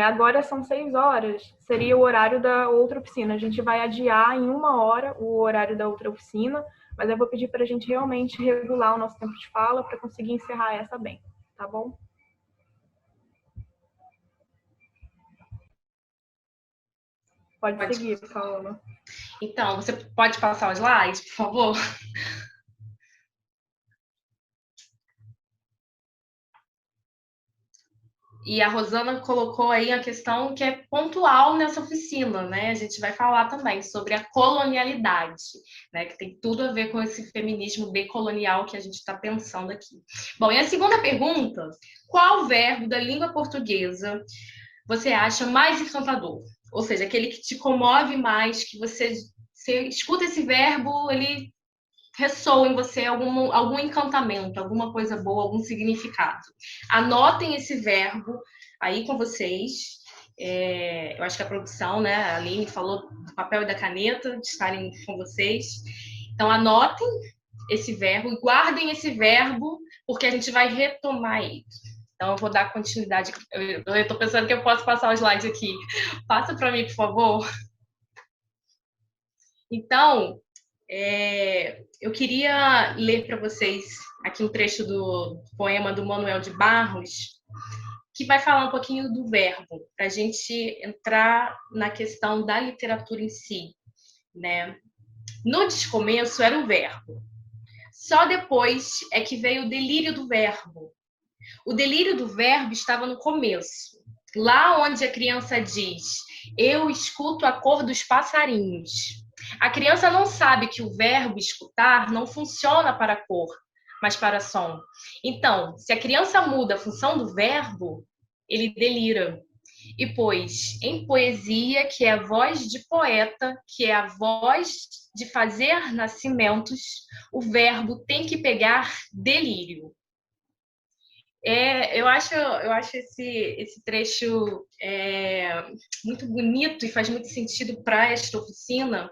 Agora são 6 horas, seria o horário da outra oficina. A gente vai adiar em 1 hora o horário da outra oficina, mas eu vou pedir para a gente realmente regular o nosso tempo de fala para conseguir encerrar essa bem, tá bom? Pode seguir, Paola. Então, você pode passar o slide, por favor? E a Rosana colocou aí a questão que é pontual nessa oficina, né? A gente vai falar também sobre a colonialidade, né? Que tem tudo a ver com esse feminismo decolonial que a gente está pensando aqui. Bom, e a segunda pergunta: qual verbo da língua portuguesa você acha mais encantador? Ou seja, aquele que te comove mais, que você escuta esse verbo, ele ressoa em você algum encantamento, alguma coisa boa, algum significado. Anotem esse verbo aí com vocês. Eu acho que a produção, né, a Aline falou do papel e da caneta, de estarem com vocês. Então, anotem esse verbo e guardem esse verbo, porque a gente vai retomar ele. Então, eu vou dar continuidade. Eu estou pensando que eu posso passar o slide aqui. Passa para mim, por favor. Então, eu queria ler para vocês aqui um trecho do poema do Manuel de Barros, que vai falar um pouquinho do verbo, para a gente entrar na questão da literatura em si, né? No descomeço era o verbo. Só depois é que veio o delírio do verbo. O delírio do verbo estava no começo, lá onde a criança diz: eu escuto a cor dos passarinhos. A criança não sabe que o verbo escutar não funciona para cor, mas para som. Então, se a criança muda a função do verbo, ele delira. E pois, em poesia, que é a voz de poeta, que é a voz de fazer nascimentos, o verbo tem que pegar delírio. Eu acho esse trecho muito bonito e faz muito sentido para esta oficina,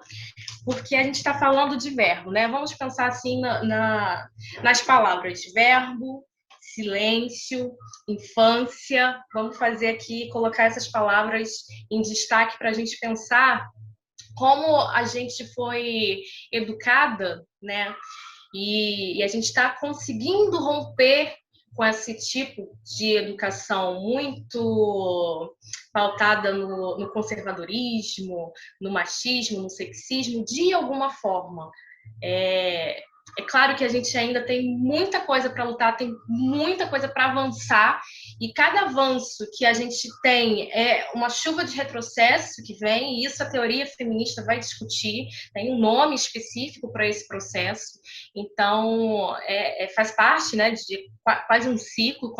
porque a gente está falando de verbo, né? Vamos pensar assim nas palavras verbo, silêncio, infância. Vamos fazer aqui, colocar essas palavras em destaque para a gente pensar como a gente foi educada, né? E a gente está conseguindo romper com esse tipo de educação muito pautada no conservadorismo, no machismo, no sexismo, de alguma forma. É claro que a gente ainda tem muita coisa para lutar, tem muita coisa para avançar, e cada avanço que a gente tem é uma chuva de retrocesso que vem, e isso a teoria feminista vai discutir, tem um nome específico para esse processo. Então, faz parte, né, de quase um ciclo.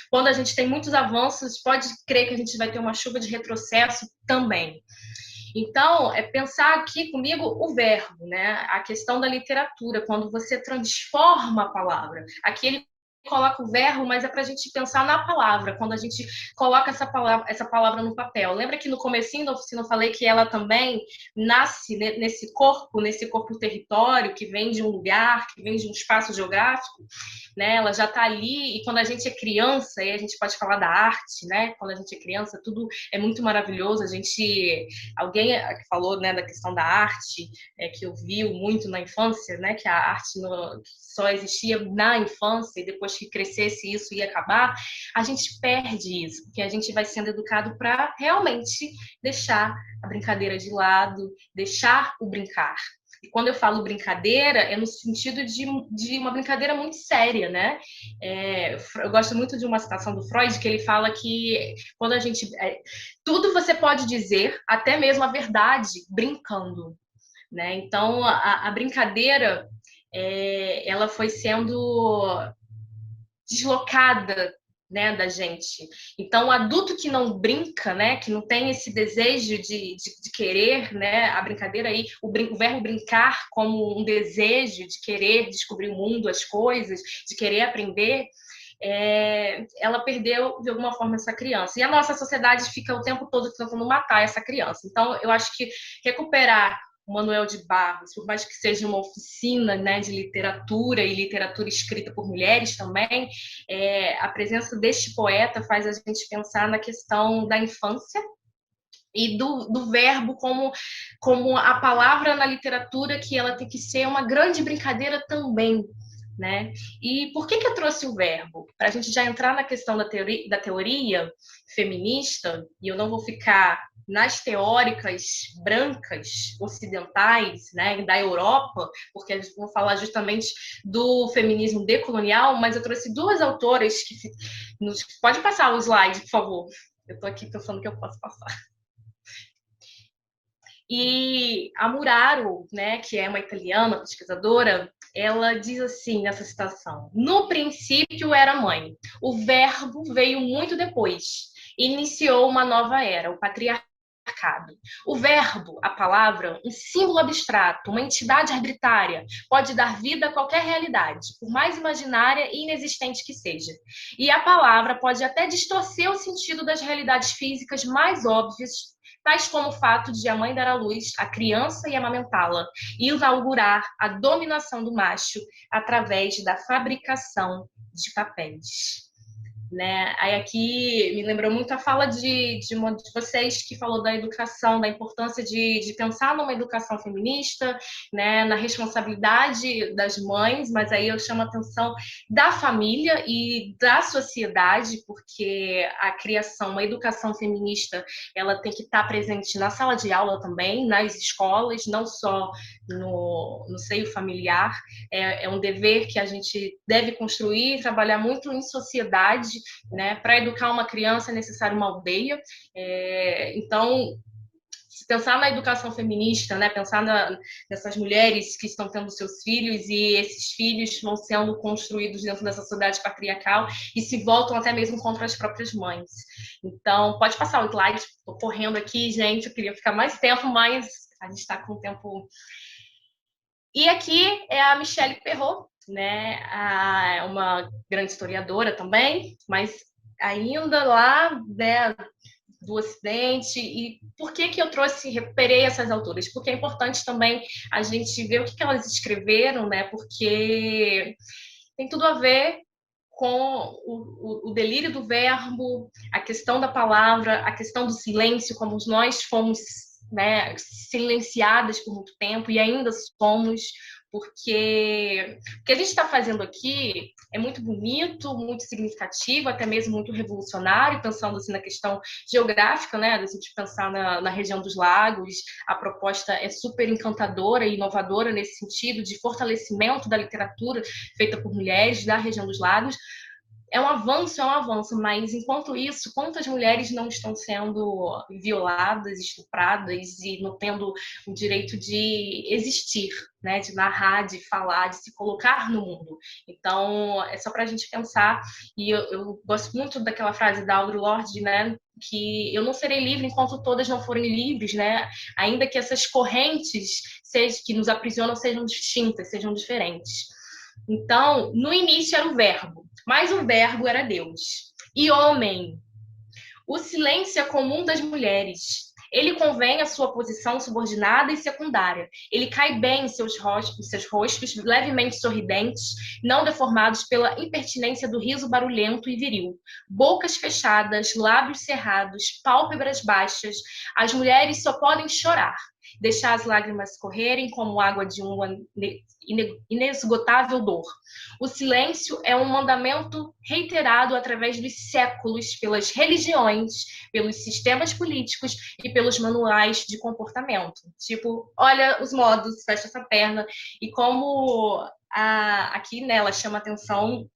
Quando a gente tem muitos avanços, pode crer que a gente vai ter uma chuva de retrocesso também. Então, pensar aqui comigo o verbo, né? A questão da literatura, quando você transforma a palavra. Aqui ele coloca o verbo, mas é para a gente pensar na palavra, quando a gente coloca essa palavra no papel. Lembra que no comecinho da oficina eu falei que ela também nasce nesse corpo território, que vem de um lugar, que vem de um espaço geográfico, né? Ela já está ali, e quando a gente é criança, aí a gente pode falar da arte, né? Quando a gente é criança, tudo é muito maravilhoso. Alguém falou, né, da questão da arte, que eu vi muito na infância, né? Que a arte só existia na infância e depois que crescesse isso ia acabar. A gente perde isso, porque a gente vai sendo educado para realmente deixar a brincadeira de lado, deixar o brincar. E quando eu falo brincadeira, é no sentido de uma brincadeira muito séria, né? Eu gosto muito de uma citação do Freud, que ele fala que quando a gente... tudo você pode dizer, até mesmo a verdade, brincando, né? Então, a brincadeira, ela foi sendo deslocada, né, da gente. Então, o adulto que não brinca, né, que não tem esse desejo de querer, né, a brincadeira aí, o verbo brincar como um desejo de querer descobrir o mundo, as coisas, de querer aprender, ela perdeu, de alguma forma, essa criança. E a nossa sociedade fica o tempo todo tentando matar essa criança. Então, eu acho que recuperar o Manuel de Barros, por mais que seja uma oficina, né, de literatura e literatura escrita por mulheres também, a presença deste poeta faz a gente pensar na questão da infância e do verbo como a palavra na literatura, que ela tem que ser uma grande brincadeira também, né? E por que eu trouxe o verbo? Para a gente já entrar na questão da teoria feminista, e eu não vou ficar nas teóricas brancas ocidentais, né, da Europa, porque a gente vai falar justamente do feminismo decolonial, mas eu trouxe duas autoras que... Pode passar o slide, por favor. Eu estou aqui pensando que eu posso passar. E a Muraro, né, que é uma italiana pesquisadora, ela diz assim nessa citação: no princípio era mãe, o verbo veio muito depois, iniciou uma nova era, o patriarcado. O verbo, a palavra, um símbolo abstrato, uma entidade arbitrária, pode dar vida a qualquer realidade, por mais imaginária e inexistente que seja. E a palavra pode até distorcer o sentido das realidades físicas mais óbvias, tais como o fato de a mãe dar à luz a criança e amamentá-la, e inaugurar a dominação do macho através da fabricação de papéis. Né? Aí aqui me lembrou muito a fala de uma de vocês que falou da educação, da importância de pensar numa educação feminista, né? Na responsabilidade das mães, mas aí eu chamo a atenção da família e da sociedade, porque a criação, uma educação feminista, ela tem que estar presente na sala de aula também, nas escolas, não só no seio familiar. É um dever que a gente deve construir, trabalhar muito em sociedade, né? Para educar uma criança é necessário uma aldeia. Então, se pensar na educação feminista, né? Pensar nessas mulheres que estão tendo seus filhos e esses filhos vão sendo construídos dentro dessa sociedade patriarcal e se voltam até mesmo contra as próprias mães. Então, pode passar o slide, estou correndo aqui, gente, eu queria ficar mais tempo, mas a gente está com o tempo... E aqui é a Michelle Perrault, né? Uma grande historiadora também, mas ainda lá, né, do Ocidente. E por que eu recuperei essas autoras? Porque é importante também a gente ver o que elas escreveram, né? Porque tem tudo a ver com o delírio do verbo, a questão da palavra, a questão do silêncio, como nós fomos, né, silenciadas por muito tempo e ainda somos, porque o que a gente está fazendo aqui é muito bonito, muito significativo, até mesmo muito revolucionário, pensando assim na questão geográfica, né, da gente pensar na região dos lagos. A proposta é super encantadora e inovadora nesse sentido de fortalecimento da literatura feita por mulheres da região dos lagos. É um avanço, mas enquanto isso, quantas mulheres não estão sendo violadas, estupradas e não tendo o direito de existir, né? De narrar, de falar, de se colocar no mundo. Então, é só para a gente pensar, e eu gosto muito daquela frase da Audre Lorde, né? Que eu não serei livre enquanto todas não forem livres, né? Ainda que essas correntes que nos aprisionam sejam distintas, sejam diferentes. Então, no início era o verbo, mas o verbo era Deus. E homem, o silêncio é comum das mulheres. Ele convém à sua posição subordinada e secundária. Ele cai bem em seus rostos levemente sorridentes, não deformados pela impertinência do riso barulhento e viril. Bocas fechadas, lábios cerrados, pálpebras baixas. As mulheres só podem chorar, deixar as lágrimas correrem como água de uma inesgotável dor. O silêncio é um mandamento reiterado através dos séculos pelas religiões, pelos sistemas políticos e pelos manuais de comportamento. Tipo, olha os modos, fecha essa perna. E como aqui, né, ela chama atenção,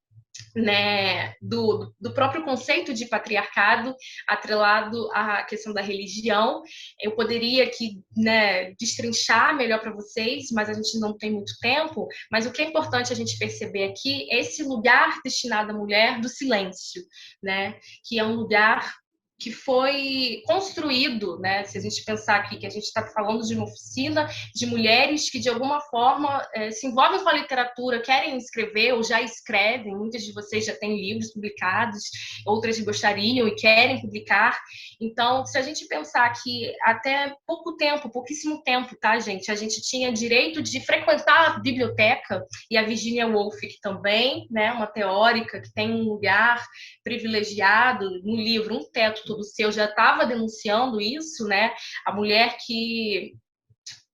né, do próprio conceito de patriarcado atrelado à questão da religião. Eu poderia aqui, né, destrinchar melhor para vocês, mas a gente não tem muito tempo. Mas o que é importante a gente perceber aqui é esse lugar destinado à mulher do silêncio, né, que é um lugar que foi construído, né? Se a gente pensar aqui que a gente está falando de uma oficina de mulheres que, de alguma forma, se envolvem com a literatura, querem escrever ou já escrevem, muitas de vocês já têm livros publicados, outras gostariam e querem publicar. Então, se a gente pensar que até pouco tempo, pouquíssimo tempo, tá, gente? A gente tinha direito de frequentar a biblioteca, e a Virginia Woolf, que também, né, uma teórica que tem um lugar privilegiado no livro Um Teto Todo Seu, já estava denunciando isso, né? A mulher que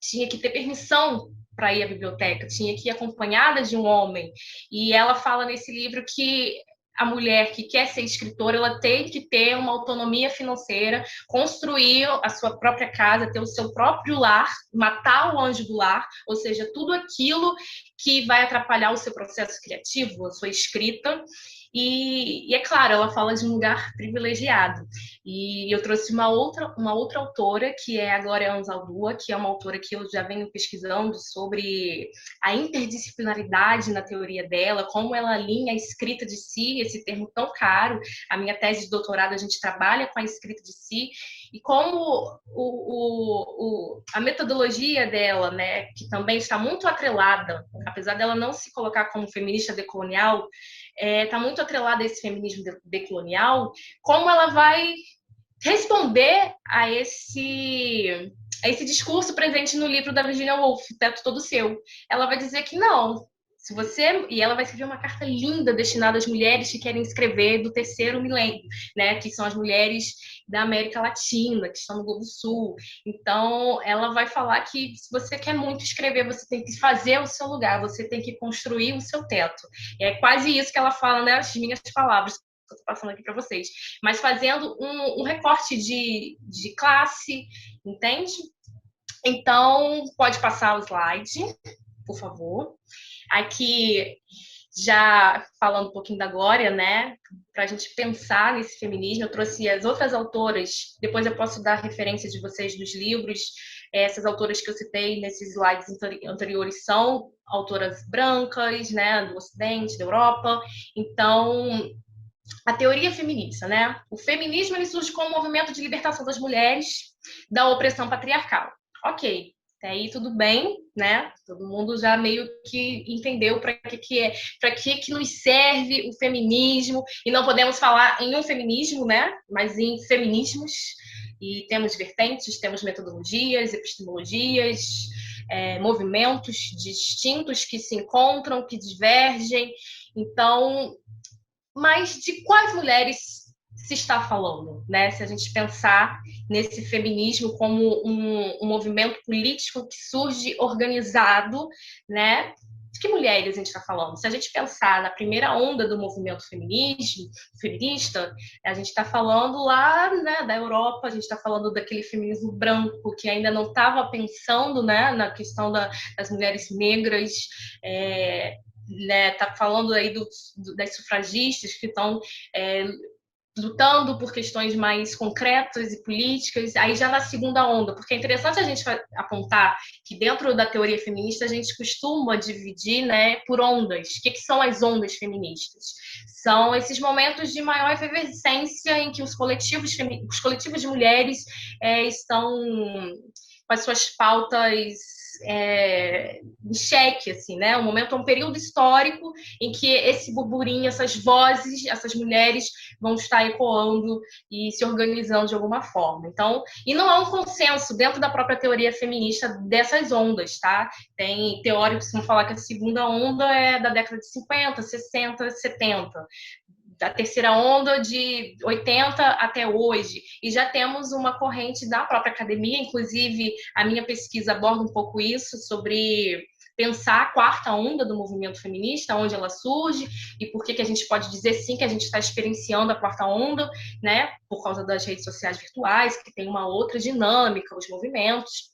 tinha que ter permissão para ir à biblioteca, tinha que ir acompanhada de um homem. E ela fala nesse livro que a mulher que quer ser escritora, ela tem que ter uma autonomia financeira, construir a sua própria casa, ter o seu próprio lar, matar o anjo do lar, ou seja, tudo aquilo que vai atrapalhar o seu processo criativo, a sua escrita. E é claro, ela fala de um lugar privilegiado. E eu trouxe uma outra autora, que é a Glória Anzaldúa, que é uma autora que eu já venho pesquisando sobre a interdisciplinaridade na teoria dela, como ela alinha a escrita de si, esse termo tão caro. A minha tese de doutorado, a gente trabalha com a escrita de si, e como a metodologia dela, né, que também está muito atrelada, apesar dela não se colocar como feminista decolonial, está muito atrelada a esse feminismo decolonial, como ela vai responder a esse discurso presente no livro da Virginia Woolf, Teto Todo Seu. Ela vai dizer que não. Se você... E ela vai escrever uma carta linda destinada às mulheres que querem escrever do terceiro milênio, né? Que são as mulheres da América Latina, que estão no Globo Sul. Então, ela vai falar que se você quer muito escrever, você tem que fazer o seu lugar, você tem que construir o seu teto. É quase isso que ela fala, né? As minhas palavras que eu estou passando aqui para vocês. Mas fazendo um recorte de classe, entende? Então, pode passar o slide, por favor. Aqui, já falando um pouquinho da Glória, né, para a gente pensar nesse feminismo, eu trouxe as outras autoras, depois eu posso dar referência de vocês dos livros. Essas autoras que eu citei nesses slides anteriores são autoras brancas, né, do Ocidente, da Europa. Então, a teoria feminista, né, o feminismo ele surge como um movimento de libertação das mulheres da opressão patriarcal. Ok. Até aí tudo bem, né? Todo mundo já meio que entendeu para que nos serve o feminismo, e não podemos falar em um feminismo, né? Mas em feminismos, e temos vertentes, temos metodologias, epistemologias, movimentos distintos que se encontram, que divergem. Então, mas de quais mulheres se está falando, né? Se a gente pensar nesse feminismo como um movimento político que surge organizado, né? De que mulheres a gente está falando? Se a gente pensar na primeira onda do movimento feminista, a gente está falando lá, né, da Europa, a gente está falando daquele feminismo branco que ainda não estava pensando, né, na questão das mulheres negras, né, tá falando aí das sufragistas que estão lutando por questões mais concretas e políticas, aí já na segunda onda, porque é interessante a gente apontar que dentro da teoria feminista a gente costuma dividir, né, por ondas. O que são as ondas feministas? São esses momentos de maior efervescência em que os coletivos de mulheres estão com as suas pautas em xeque, assim, né? Um período histórico em que esse burburinho, essas vozes, essas mulheres vão estar ecoando e se organizando de alguma forma. Então, e não há um consenso dentro da própria teoria feminista dessas ondas, tá? Tem teóricos que vão falar que a segunda onda é da década de 50, 60, 70. Da terceira onda de 80 até hoje, e já temos uma corrente da própria academia, inclusive a minha pesquisa aborda um pouco isso, sobre pensar a quarta onda do movimento feminista, onde ela surge, e por que a gente pode dizer sim que a gente está experienciando a quarta onda, né, por causa das redes sociais virtuais, que tem uma outra dinâmica, os movimentos.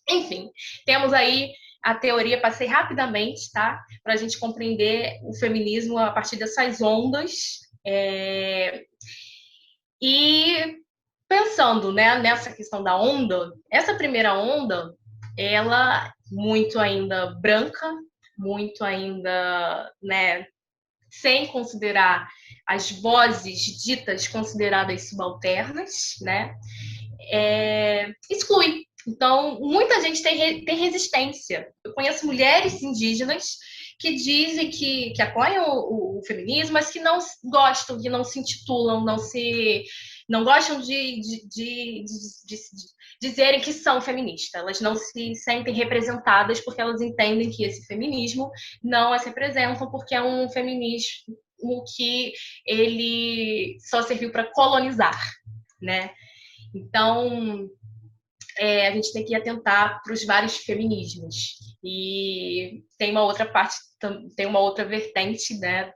Enfim, temos aí a teoria, passei rapidamente, tá? Para a gente compreender o feminismo a partir dessas ondas. E pensando, né, nessa questão da onda, essa primeira onda, ela muito ainda branca, muito ainda, né, sem considerar as vozes ditas consideradas subalternas, né, exclui. Então, muita gente tem resistência. Eu conheço mulheres indígenas que dizem que apoiam o feminismo, mas que não gostam, que não se intitulam, não gostam de dizerem que são feministas. Elas não se sentem representadas porque elas entendem que esse feminismo não as representam, porque é um feminismo que ele só serviu para colonizar, né? Então, a gente tem que atentar para os vários feminismos. E tem uma outra parte, tem uma outra vertente, né,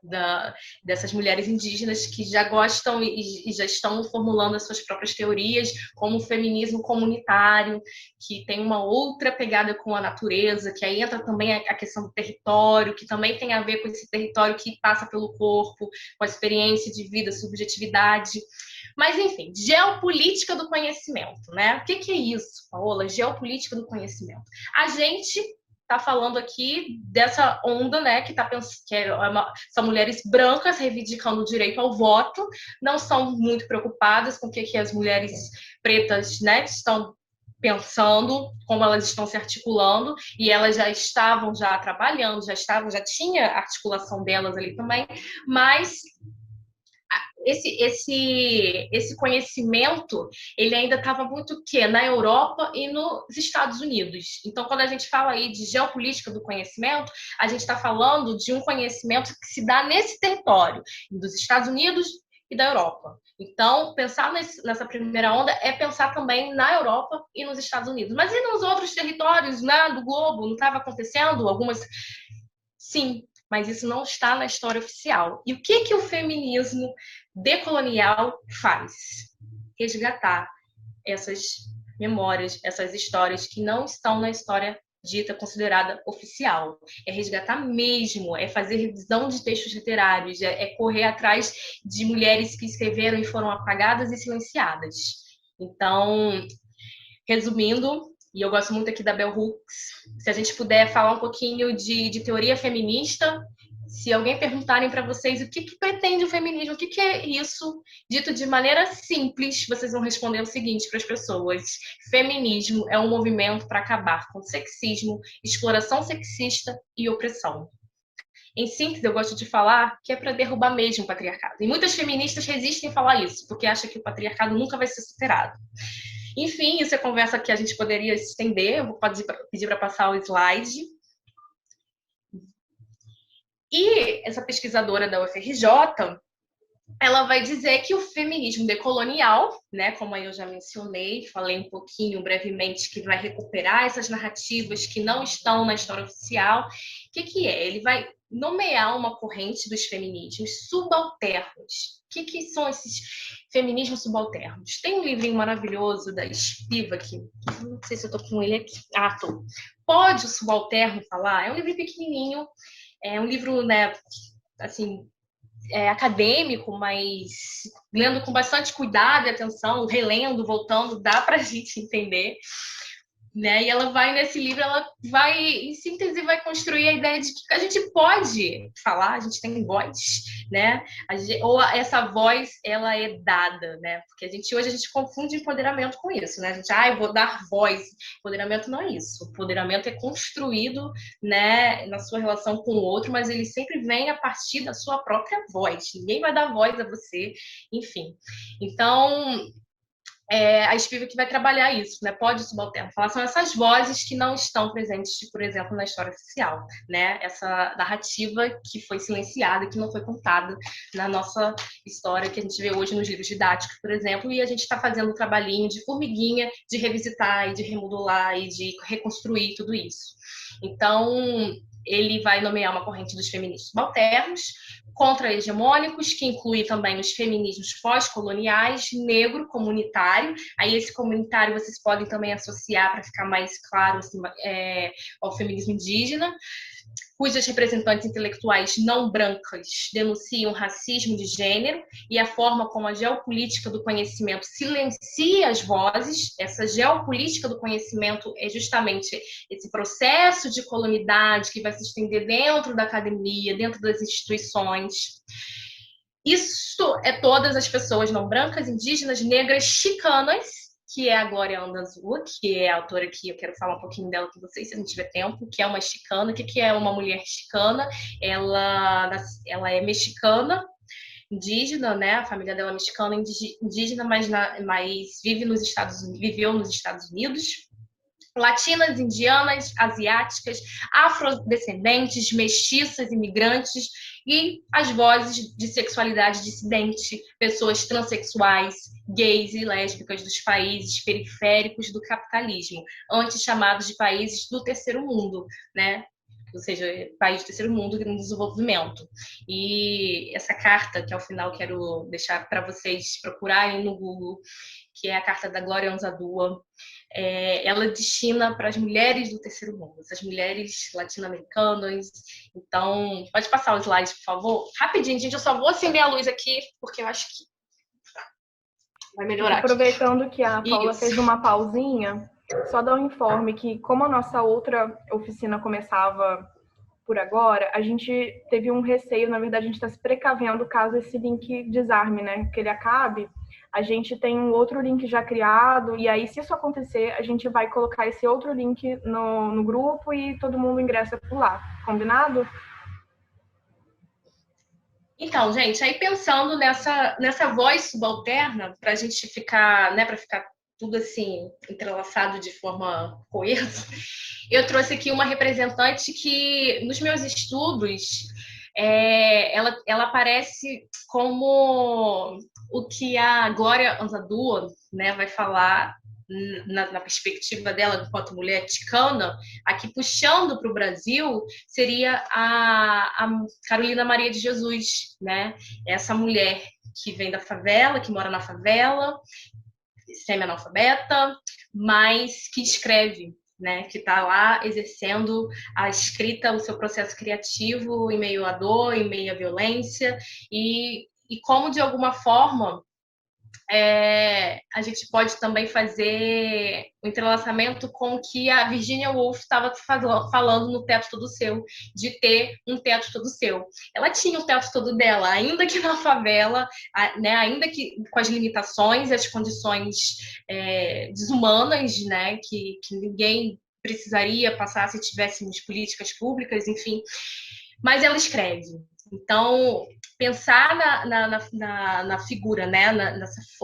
dessas mulheres indígenas que já gostam e já estão formulando as suas próprias teorias, como o feminismo comunitário, que tem uma outra pegada com a natureza, que aí entra também a questão do território, que também tem a ver com esse território que passa pelo corpo, com a experiência de vida, subjetividade. Mas, enfim, geopolítica do conhecimento, né? O que é isso, Paola? Geopolítica do conhecimento. A gente está falando aqui dessa onda, né, que são mulheres brancas reivindicando o direito ao voto, não são muito preocupadas com o que as mulheres pretas, né, estão pensando, como elas estão se articulando, e elas já estavam trabalhando, já tinha a articulação delas ali também, mas esse conhecimento, ele ainda estava muito na Europa e nos Estados Unidos. Então, quando a gente fala aí de geopolítica do conhecimento, a gente está falando de um conhecimento que se dá nesse território, dos Estados Unidos e da Europa. Então, pensar nessa primeira onda é pensar também na Europa e nos Estados Unidos. Mas e nos outros territórios, né, do globo? Não estava acontecendo? Algumas... Sim, mas isso não está na história oficial. E o que o feminismo decolonial faz? Resgatar essas memórias, essas histórias que não estão na história dita considerada oficial. É resgatar mesmo, é fazer revisão de textos literários, é correr atrás de mulheres que escreveram e foram apagadas e silenciadas. Então, resumindo, e eu gosto muito aqui da Bell Hooks, se a gente puder falar um pouquinho de teoria feminista, se alguém perguntarem para vocês o que pretende o feminismo, o que é isso, dito de maneira simples, vocês vão responder o seguinte para as pessoas: feminismo é um movimento para acabar com sexismo, exploração sexista e opressão. Em síntese, eu gosto de falar que é para derrubar mesmo o patriarcado. E muitas feministas resistem a falar isso, porque acham que o patriarcado nunca vai ser superado. Enfim, isso é conversa que a gente poderia estender. Eu vou pedir para passar o slide. E essa pesquisadora da UFRJ, ela vai dizer que o feminismo decolonial, né, como eu já mencionei, falei um pouquinho brevemente, que vai recuperar essas narrativas que não estão na história oficial. O que é? Ele vai nomear uma corrente dos feminismos subalternos. O que são esses feminismos subalternos? Tem um livrinho maravilhoso da Spivak, não sei se eu estou com ele aqui. Tô. Pode o subalterno falar? É um livro pequenininho, é um livro, né, assim, acadêmico, mas lendo com bastante cuidado e atenção, relendo, voltando, dá para a gente entender. né? E ela vai, nesse livro, ela vai, em síntese, vai construir a ideia de que a gente pode falar, a gente tem voz, né? Ou essa voz, ela é dada, né? Porque hoje a gente confunde empoderamento com isso, né? A gente, eu vou dar voz. Empoderamento não é isso. Empoderamento é construído, né, na sua relação com o outro, mas ele sempre vem a partir da sua própria voz. Ninguém vai dar voz a você, enfim. Então, a Spivak vai trabalhar isso, né? Pódio subalterno. Falar são essas vozes que não estão presentes, por exemplo, na história oficial, né? Essa narrativa que foi silenciada, que não foi contada na nossa história, que a gente vê hoje nos livros didáticos, por exemplo, e a gente está fazendo um trabalhinho de formiguinha, de revisitar e de remodular e de reconstruir tudo isso. Então, ele vai nomear uma corrente dos feminismos subalternos, contra-hegemônicos, que inclui também os feminismos pós-coloniais, negro, comunitário. Aí esse comunitário vocês podem também associar, para ficar mais claro, assim, ao feminismo indígena, cujas representantes intelectuais não brancas denunciam racismo de gênero e a forma como a geopolítica do conhecimento silencia as vozes. Essa geopolítica do conhecimento é justamente esse processo de colonialidade que vai se estender dentro da academia, dentro das instituições. Isso é todas as pessoas não brancas, indígenas, negras, chicanas, que é a Glória Anzaldúa, que é a autora que eu quero falar um pouquinho dela com vocês, se não tiver tempo, que é uma chicana. O que é uma mulher chicana? Ela é mexicana, indígena, né? A família dela é mexicana, indígena, mas viveu nos Estados Unidos. Latinas, indianas, asiáticas, afrodescendentes, mestiças, imigrantes e as vozes de sexualidade dissidente, pessoas transexuais, gays e lésbicas dos países periféricos do capitalismo, antes chamados de países do terceiro mundo, né? Ou seja, país do terceiro mundo em desenvolvimento. E essa carta, que ao final quero deixar para vocês procurarem no Google, que é a carta da Glória Anzaldúa, ela destina para as mulheres do terceiro mundo, essas mulheres latino-americanas. Então, pode passar os slides, por favor? Rapidinho, gente, eu só vou acender a luz aqui, porque eu acho que vai melhorar. Aproveitando que a Paula fez uma pausinha, só dar um informe que, como a nossa outra oficina começava por agora, a gente teve um receio, na verdade, a gente está se precavendo caso esse link desarme, né? Que ele acabe. A gente tem um outro link já criado, e aí, se isso acontecer, a gente vai colocar esse outro link no grupo e todo mundo ingressa por lá. Combinado? Então, gente, aí pensando nessa voz subalterna, para a gente ficar, né, para ficar tudo assim entrelaçado de forma coesa, eu trouxe aqui uma representante que, nos meus estudos, ela aparece como o que a Glória Anzaldúa, né, vai falar na perspectiva dela enquanto mulher ticana, aqui puxando para o Brasil, seria a Carolina Maria de Jesus, né? Essa mulher que vem da favela, que mora na favela, semi-analfabeta, mas que escreve, né, que está lá exercendo a escrita, o seu processo criativo em meio à dor, em meio à violência, e como, de alguma forma, a gente pode também fazer o entrelaçamento com o que a Virginia Woolf estava falando no Teto Todo Seu, de ter um teto todo seu. Ela tinha o teto todo dela, ainda que na favela, né, ainda que com as limitações e as condições desumanas, né, que ninguém precisaria passar se tivéssemos políticas públicas, enfim, mas ela escreve. Então, pensar na figura, né,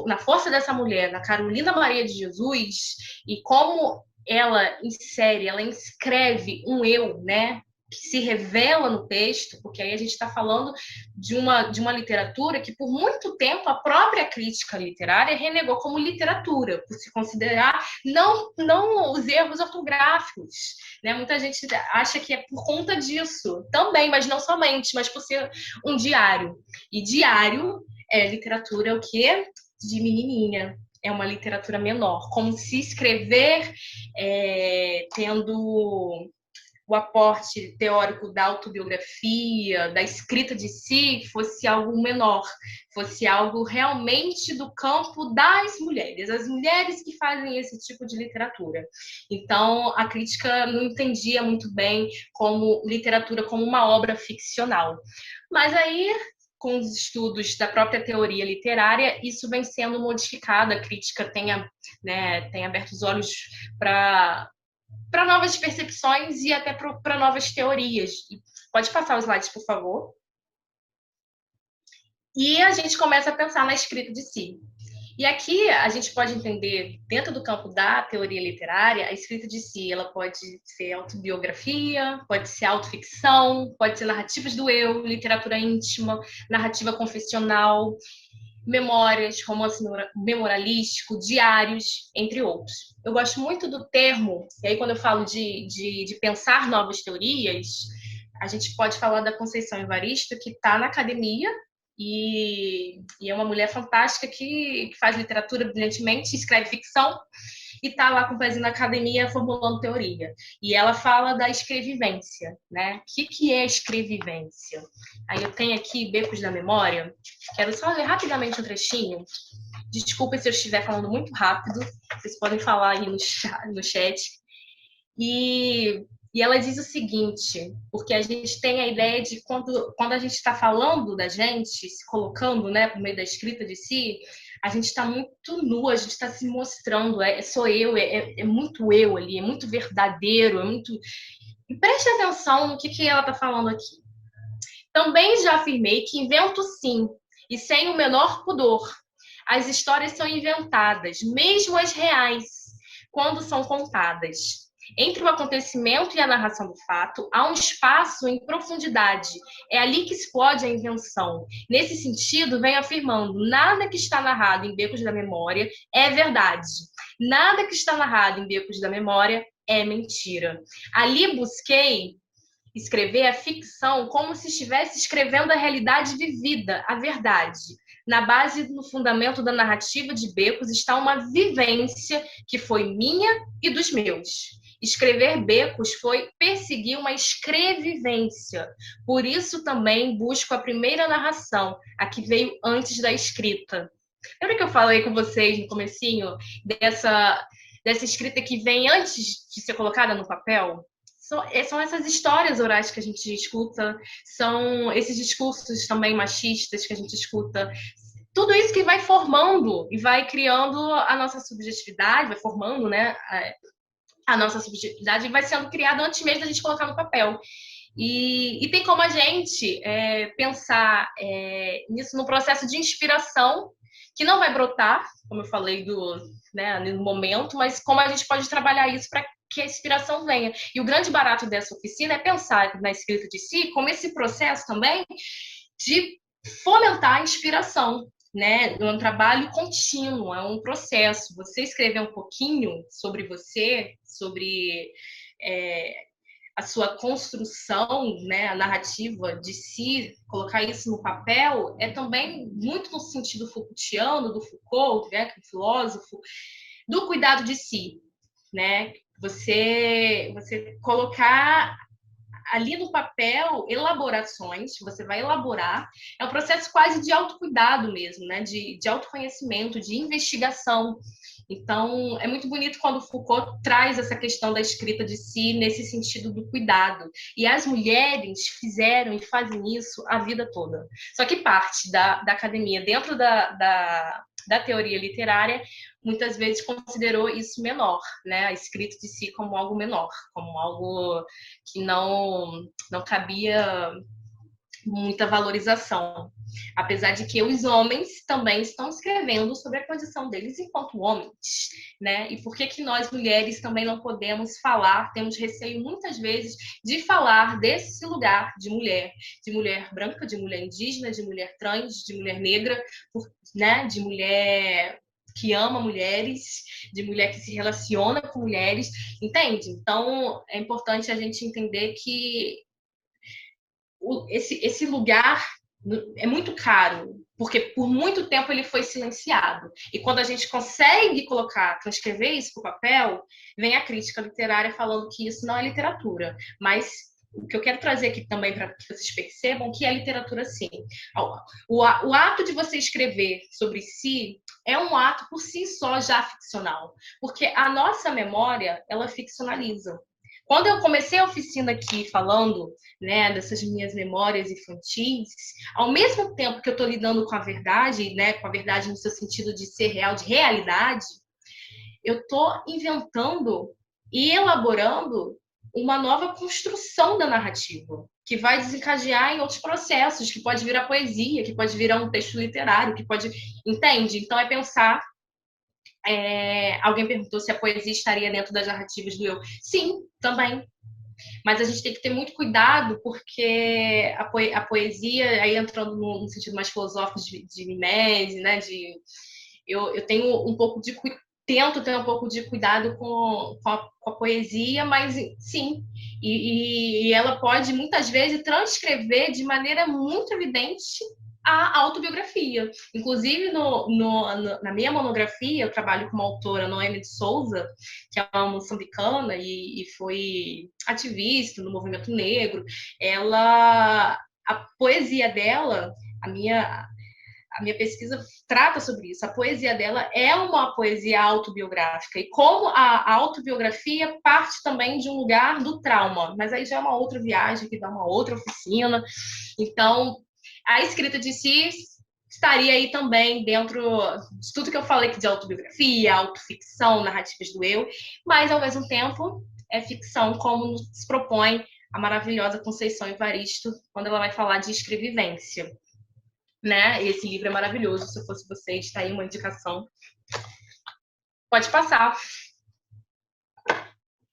na força dessa mulher, na Carolina Maria de Jesus, e como ela inscreve um eu, né, que se revela no texto, porque aí a gente está falando de uma literatura que, por muito tempo, a própria crítica literária renegou como literatura, por se considerar não os erros ortográficos, né? Muita gente acha que é por conta disso também, mas não somente, mas por ser um diário. E diário literatura é o quê? De menininha. É uma literatura menor, como se escrever tendo o aporte teórico da autobiografia, da escrita de si, fosse algo menor, fosse algo realmente do campo das mulheres, as mulheres que fazem esse tipo de literatura. Então, a crítica não entendia muito bem como literatura como uma obra ficcional. Mas aí, com os estudos da própria teoria literária, isso vem sendo modificado, a crítica tem aberto os olhos para novas percepções e até para novas teorias. Pode passar os slides, por favor. E a gente começa a pensar na escrita de si. E aqui a gente pode entender, dentro do campo da teoria literária, a escrita de si, ela pode ser autobiografia, pode ser autoficção, pode ser narrativas do eu, literatura íntima, narrativa confessional, memórias, romance memorialístico, diários, entre outros. Eu gosto muito do termo, e aí quando eu falo de pensar novas teorias, a gente pode falar da Conceição Evaristo, que está na academia, e é uma mulher fantástica que faz literatura brilhantemente, escreve ficção, e está lá com o pezinho na academia formulando teoria. E ela fala da escrevivência, né? O que é escrevivência? Aí eu tenho aqui Becos da Memória, quero só ler rapidamente um trechinho. Desculpa se eu estiver falando muito rápido, vocês podem falar aí no chat. E ela diz o seguinte, porque a gente tem a ideia de quando a gente está falando da gente, se colocando, né, por meio da escrita de si, a gente está muito nu, a gente está se mostrando, sou eu, é muito eu ali, é muito verdadeiro, é muito... E preste atenção no que ela está falando aqui. Também já afirmei que invento sim, e sem o menor pudor. As histórias são inventadas, mesmo as reais, quando são contadas. Entre o acontecimento e a narração do fato, há um espaço em profundidade. É ali que explode a invenção. Nesse sentido, venho afirmando, nada que está narrado em Becos da Memória é verdade. Nada que está narrado em Becos da Memória é mentira. Ali busquei escrever a ficção como se estivesse escrevendo a realidade vivida, a verdade. Na base, no fundamento da narrativa de Becos, está uma vivência que foi minha e dos meus. Escrever Becos foi perseguir uma escrevivência. Por isso também busco a primeira narração, a que veio antes da escrita. Lembra que eu falei com vocês no comecinho dessa escrita que vem antes de ser colocada no papel? São essas histórias orais que a gente escuta, são esses discursos também machistas que a gente escuta. Tudo isso que vai formando e vai criando a nossa subjetividade, vai formando, né, a nossa subjetividade, vai sendo criada antes mesmo da gente colocar no papel. E tem como a gente pensar nisso no processo de inspiração, que não vai brotar, como eu falei no momento, mas como a gente pode trabalhar isso para que a inspiração venha. E o grande barato dessa oficina é pensar na escrita de si como esse processo também de fomentar a inspiração, né? É um trabalho contínuo, é um processo. Você escrever um pouquinho sobre você, sobre a sua construção, né, a narrativa de si, colocar isso no papel, é também muito no sentido Foucaultiano, do Foucault, né, que é um filósofo, do cuidado de si, né? Você colocar ali no papel elaborações, você vai elaborar, é um processo quase de autocuidado mesmo, né? De autoconhecimento, de investigação. Então, é muito bonito quando Foucault traz essa questão da escrita de si nesse sentido do cuidado. E as mulheres fizeram e fazem isso a vida toda. Só que parte da academia, dentro da teoria literária, muitas vezes considerou isso menor, né? A escrita de si como algo menor, como algo que não cabia muita valorização. Apesar de que os homens também estão escrevendo sobre a condição deles enquanto homens, né? E por que nós, mulheres, também não podemos falar, temos receio muitas vezes de falar desse lugar de mulher branca, de mulher indígena, de mulher trans, de mulher negra, né? De mulher que ama mulheres, de mulher que se relaciona com mulheres, entende? Então, é importante a gente entender que esse lugar é muito caro, porque por muito tempo ele foi silenciado. E quando a gente consegue transcrever isso para o papel, vem a crítica literária falando que isso não é literatura. Mas o que eu quero trazer aqui também para que vocês percebam que é literatura sim. O ato de você escrever sobre si é um ato por si só já ficcional, porque a nossa memória, ela ficcionaliza. Quando eu comecei a oficina aqui falando, né, dessas minhas memórias infantis, ao mesmo tempo que eu estou lidando com a verdade, né, com a verdade no seu sentido de ser real, de realidade, eu estou inventando e elaborando uma nova construção da narrativa, que vai desencadear em outros processos, que pode virar poesia, que pode virar um texto literário, que pode... Entende? Então, é pensar... Alguém perguntou se a poesia estaria dentro das narrativas do eu. Sim, também. Mas a gente tem que ter muito cuidado, porque a poesia, aí entrando no sentido mais filosófico de mimese, né? Eu tenho um pouco de tento ter um pouco de cuidado com a poesia, mas sim, e ela pode muitas vezes transcrever de maneira muito evidente a autobiografia. Inclusive, na minha monografia, eu trabalho com uma autora, Noemi de Souza, que é uma moçambicana e foi ativista no movimento negro. A poesia dela, a minha pesquisa trata sobre isso. A poesia dela é uma poesia autobiográfica. E como a autobiografia parte também de um lugar do trauma. Mas aí já é uma outra viagem, que dá uma outra oficina. Então, a escrita de si estaria aí também dentro de tudo que eu falei aqui de autobiografia, autoficção, narrativas do eu. Mas, ao mesmo tempo, é ficção, como nos propõe a maravilhosa Conceição Evaristo, quando ela vai falar de escrevivência. Né? Esse livro é maravilhoso. Se eu fosse vocês, está aí uma indicação. Pode passar.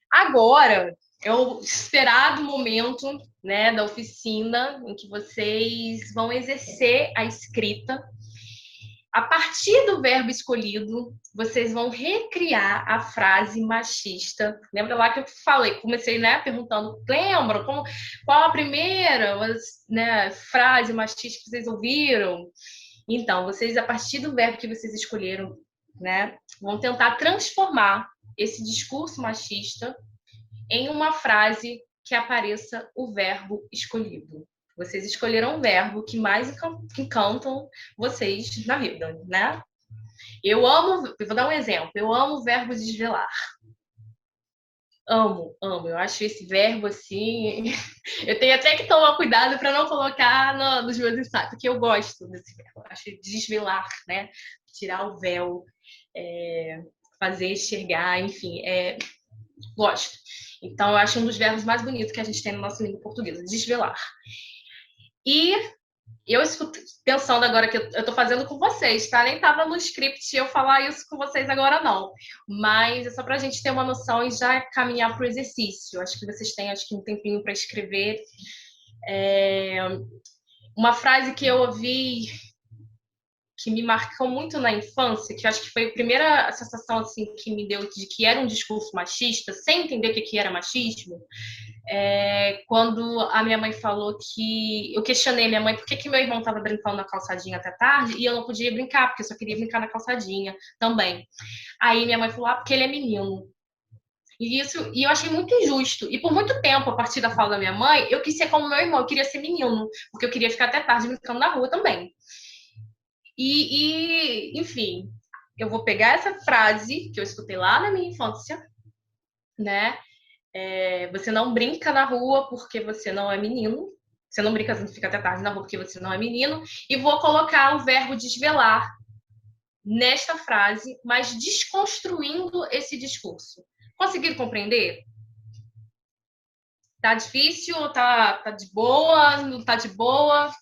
Agora, é o esperado momento, né, da oficina em que vocês vão exercer a escrita. A partir do verbo escolhido, vocês vão recriar a frase machista. Lembra lá que eu falei, comecei, né, perguntando, lembram qual a primeira, né, frase machista que vocês ouviram? Então, vocês, a partir do verbo que vocês escolheram, né, vão tentar transformar esse discurso machista em uma frase que apareça o verbo escolhido. Vocês escolheram o verbo que mais encantam vocês na vida, né? Eu vou dar um exemplo, eu amo o verbo desvelar. Amo. Eu acho esse verbo assim... Eu tenho até que tomar cuidado para não colocar nos meus ensaios, porque eu gosto desse verbo. Eu acho desvelar, né? Tirar o véu, fazer enxergar, enfim, gosto. Então, eu acho um dos verbos mais bonitos que a gente tem na nossa língua portuguesa, desvelar. E eu escuto, pensando agora que eu estou fazendo com vocês, tá? Nem estava no script eu falar isso com vocês agora, não. Mas é só para a gente ter uma noção e já caminhar para o exercício. Acho que vocês têm um tempinho para escrever. Uma frase que eu ouvi que me marcou muito na infância, que eu acho que foi a primeira sensação assim, que me deu de que era um discurso machista, sem entender o que era machismo, quando a minha mãe falou que... Eu questionei minha mãe por que meu irmão estava brincando na calçadinha até tarde e eu não podia brincar, porque eu só queria brincar na calçadinha também. Aí minha mãe falou, porque ele é menino. E eu achei muito injusto. E por muito tempo, a partir da fala da minha mãe, eu quis ser como meu irmão, eu queria ser menino, porque eu queria ficar até tarde brincando na rua também. Enfim, eu vou pegar essa frase que eu escutei lá na minha infância, né? Você não brinca na rua porque você não é menino. Você não brinca, fica até tarde na rua porque você não é menino. E vou colocar o verbo desvelar nesta frase, mas desconstruindo esse discurso. Conseguiram compreender? Tá difícil? Tá de boa? Não tá de boa?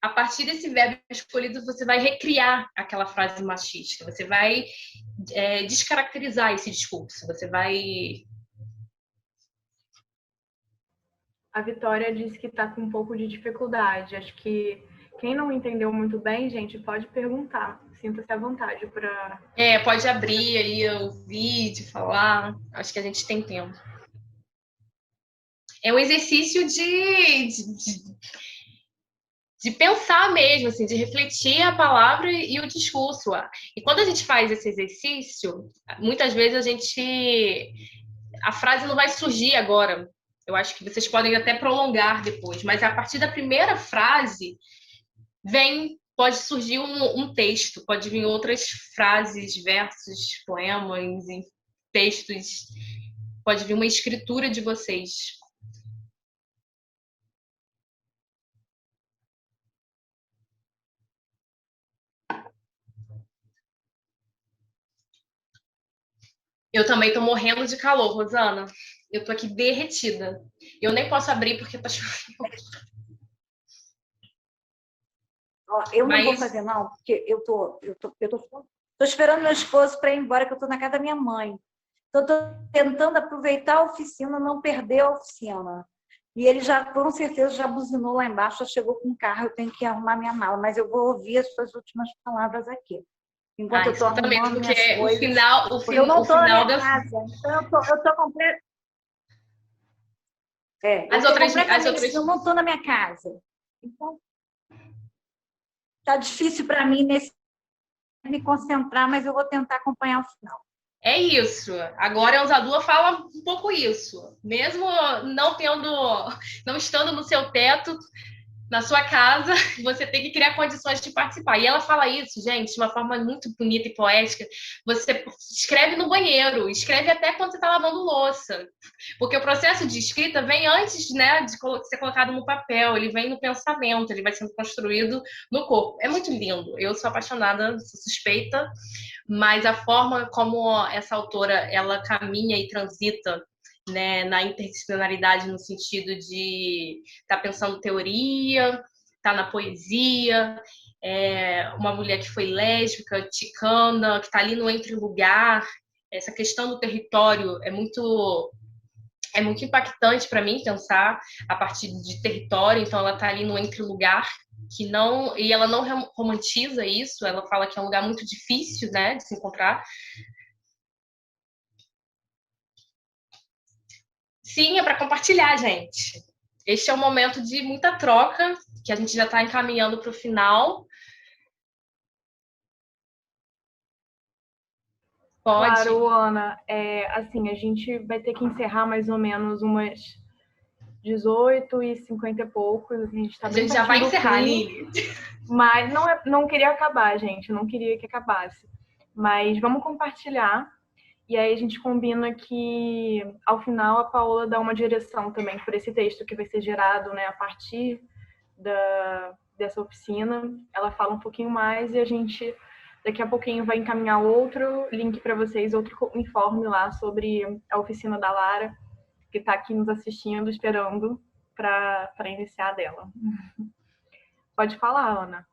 A partir desse verbo escolhido, você vai recriar aquela frase machista. Você vai descaracterizar esse discurso. Você vai... A Vitória disse que está com um pouco de dificuldade. Acho que quem não entendeu muito bem, gente, pode perguntar. Sinta-se à vontade para... pode abrir aí o vídeo, falar. Acho que a gente tem tempo. É um exercício de pensar mesmo, assim, de refletir a palavra e o discurso. E quando a gente faz esse exercício, muitas vezes a frase não vai surgir agora. Eu acho que vocês podem até prolongar depois, mas a partir da primeira frase pode surgir um texto, pode vir outras frases, versos, poemas, textos, pode vir uma escritura de vocês. Eu também estou morrendo de calor, Rosana. Eu estou aqui derretida. Eu nem posso abrir porque está chovendo. Eu não vou fazer, não, porque eu tô esperando meu esposo para ir embora, que eu estou na casa da minha mãe. Então, estou tentando aproveitar a oficina, não perder a oficina. E ele já, com certeza, já buzinou lá embaixo, já chegou com o carro, eu tenho que arrumar minha mala, mas eu vou ouvir as suas últimas palavras aqui. Enquanto eu estou arrumando minhas coisas. Porque eu não estou na minha da... casa, então eu estou completa. As outras... Eu não estou na minha casa. Então, está difícil para mim me concentrar, mas eu vou tentar acompanhar o final. É isso. Agora a Elzadua fala um pouco isso. Mesmo não estando no seu teto, na sua casa, você tem que criar condições de participar. E ela fala isso, gente, de uma forma muito bonita e poética. Você escreve no banheiro, escreve até quando você está lavando louça. Porque o processo de escrita vem antes, né, de ser colocado no papel, ele vem no pensamento, ele vai sendo construído no corpo. É muito lindo. Eu sou apaixonada, sou suspeita, mas a forma como essa autora ela caminha e transita, né, na interdisciplinaridade, no sentido de estar pensando teoria, estar na poesia, uma mulher que foi lésbica, ticana, que está ali no entre-lugar. Essa questão do território é muito impactante para mim pensar a partir de território. Então ela está ali no entre-lugar, e ela não romantiza isso, ela fala que é um lugar muito difícil, né, de se encontrar. Sim, é para compartilhar, gente. Este é um momento de muita troca, que a gente já está encaminhando para o final. Pode. Claro, Ana. Assim, a gente vai ter que encerrar mais ou menos umas 18h50 e poucos. A gente tá bem já vai encerrar, Lili. Mas não queria acabar, gente. Não queria que acabasse. Mas vamos compartilhar. E aí a gente combina que, ao final, a Paola dá uma direção também por esse texto que vai ser gerado, né, a partir dessa oficina. Ela fala um pouquinho mais e a gente, daqui a pouquinho, vai encaminhar outro link para vocês, outro informe lá sobre a oficina da Lara, que está aqui nos assistindo, esperando para iniciar dela. Pode falar, Ana.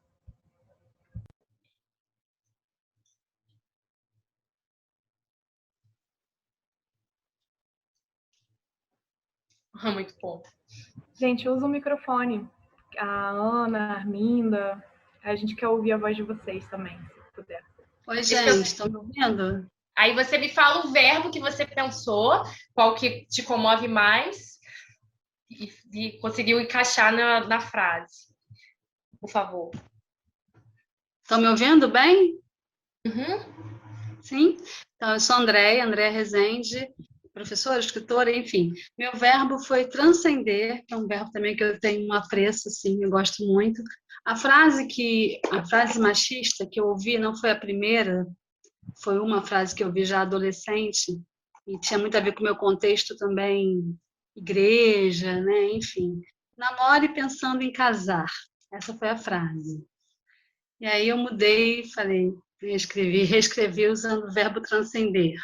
Muito bom. Gente, usa o microfone. A Ana, a Arminda, a gente quer ouvir a voz de vocês também, se puder. Oi, gente, estão me ouvindo? Aí você me fala o verbo que você pensou, qual que te comove mais, e conseguiu encaixar na frase. Por favor. Estão me ouvindo bem? Uhum. Sim? Então, eu sou Andréa Rezende, professora, escritora, enfim. Meu verbo foi transcender, que é um verbo também que eu tenho um apreço, assim, eu gosto muito. A frase machista que eu ouvi não foi a primeira, foi uma frase que eu vi já adolescente, e tinha muito a ver com o meu contexto também, igreja, né? Enfim. Namore pensando em casar. Essa foi a frase. E aí eu mudei e falei, reescrevi usando o verbo transcender.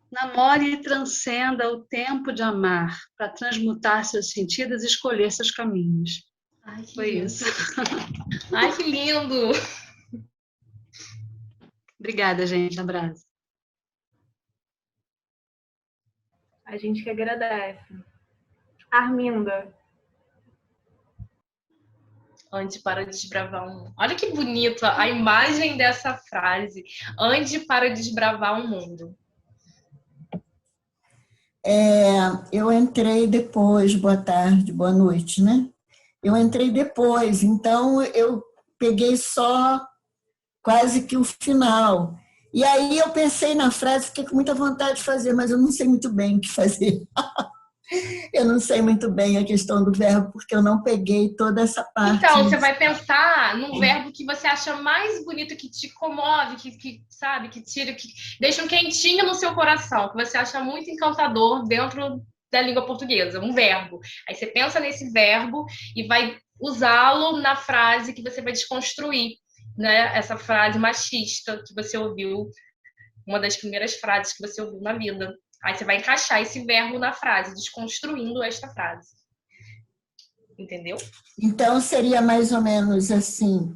Namore e transcenda o tempo de amar, para transmutar seus sentidos e escolher seus caminhos. Ai, que foi lindo. Isso. Ai, que lindo! Obrigada, gente. Abraço. A gente que agradece. Arminda. Ande para desbravar um mundo. Olha que bonita a imagem dessa frase. Ande para desbravar um mundo. Eu entrei depois, boa tarde, boa noite, né? eu entrei depois, então eu peguei só quase que o final. E aí eu pensei na frase, fiquei com muita vontade de fazer, mas eu não sei muito bem o que fazer. Eu não sei muito bem a questão do verbo, porque eu não peguei toda essa parte. Então, você vai pensar num verbo que você acha mais bonito, que te comove, sabe, que tira, que deixa um quentinho no seu coração, que você acha muito encantador dentro da língua portuguesa, um verbo. Aí você pensa nesse verbo e vai usá-lo na frase que você vai desconstruir, né? Essa frase machista que você ouviu, uma das primeiras frases que você ouviu na vida. Aí você vai encaixar esse verbo na frase, desconstruindo esta frase. Entendeu? Então, seria mais ou menos assim.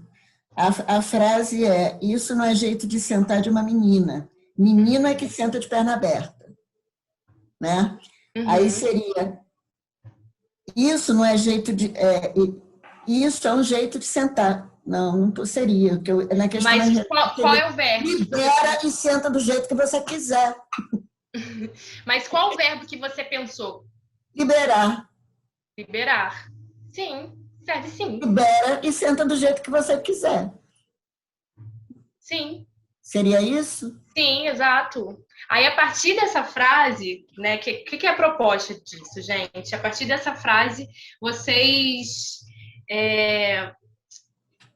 A frase é: isso não é jeito de sentar de uma menina. Menino é que senta de perna aberta. Né? Aí seria: isso não é jeito de... isso é um jeito de sentar. Não seria. Na questão Mas qual é o verbo? Libera e senta do jeito que você quiser. Mas qual o verbo que você pensou? Liberar. Liberar. Sim, serve sim. Libera e senta do jeito que você quiser. Sim. Seria isso? Sim, exato. Aí, a partir dessa frase, né, que é a proposta disso, gente? A partir dessa frase, vocês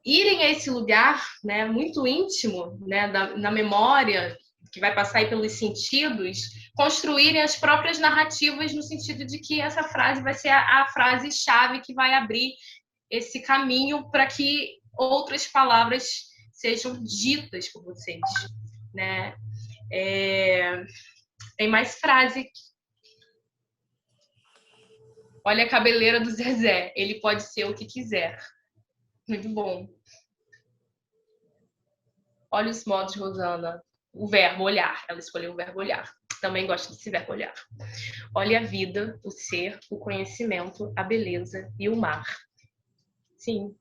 irem a esse lugar, né, muito íntimo, né, na memória, que vai passar aí pelos sentidos, construírem as próprias narrativas no sentido de que essa frase vai ser a frase-chave que vai abrir esse caminho para que outras palavras sejam ditas por vocês, né? Tem mais frase aqui. Olha a cabeleira do Zezé, ele pode ser o que quiser. Muito bom. Olha os modos, Rosana. O verbo olhar. Ela escolheu o verbo olhar. Também gosto desse verbo olhar. Olha a vida, o ser, o conhecimento, a beleza e o mar. Sim.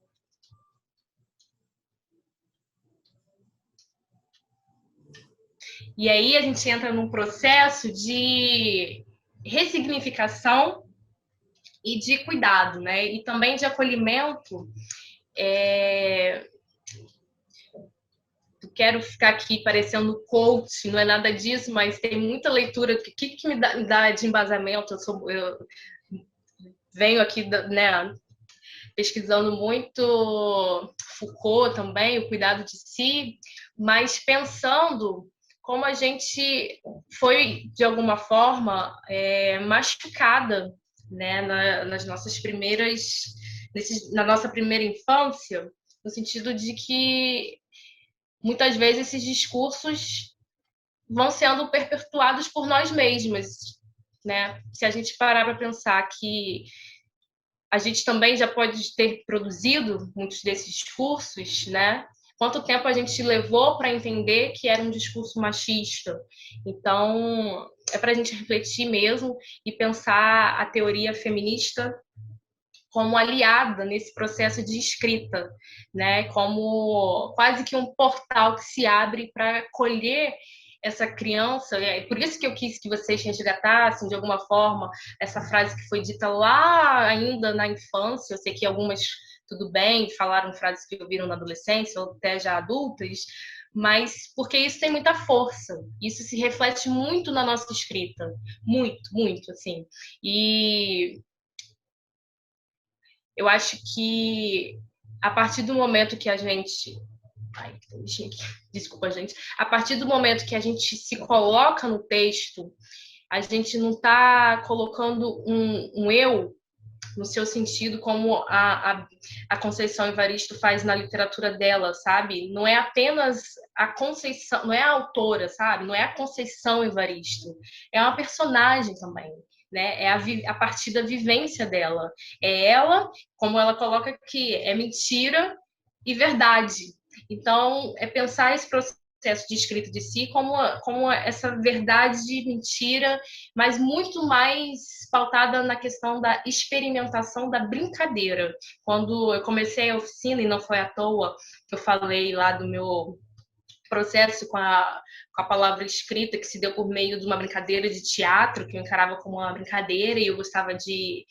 E aí a gente entra num processo de ressignificação e de cuidado, né? E também de acolhimento. Quero ficar aqui parecendo coach, não é nada disso, mas tem muita leitura. O que me dá de embasamento? Eu venho aqui, né, pesquisando muito Foucault também, o cuidado de si, mas pensando como a gente foi, de alguma forma, machucada, né, nas nossas na nossa primeira infância, no sentido de que muitas vezes esses discursos vão sendo perpetuados por nós mesmas, né? Se a gente parar para pensar que a gente também já pode ter produzido muitos desses discursos, né? Quanto tempo a gente levou para entender que era um discurso machista? Então, é para a gente refletir mesmo e pensar a teoria feminista como aliada nesse processo de escrita, né? Como quase que um portal que se abre para acolher essa criança. É por isso que eu quis que vocês resgatassem, de alguma forma, essa frase que foi dita lá ainda na infância. Eu sei que algumas, tudo bem, falaram frases que ouviram na adolescência ou até já adultas, mas porque isso tem muita força. Isso se reflete muito na nossa escrita. Muito, muito, assim. E eu acho que a partir do momento que a gente... Desculpa, gente. A partir do momento que a gente se coloca no texto, a gente não está colocando um eu no seu sentido como a Conceição Evaristo faz na literatura dela, sabe? Não é apenas a Conceição, não é a autora, sabe? Não é a Conceição Evaristo. É uma personagem também. Né? É a partir da vivência dela. É ela, como ela coloca aqui, é mentira e verdade. Então, é pensar esse processo de escrita de si como essa verdade de mentira, mas muito mais pautada na questão da experimentação da brincadeira. Quando eu comecei a oficina, e não foi à toa que eu falei lá do meu processo com a palavra escrita, que se deu por meio de uma brincadeira de teatro, que eu encarava como uma brincadeira, e eu gostava de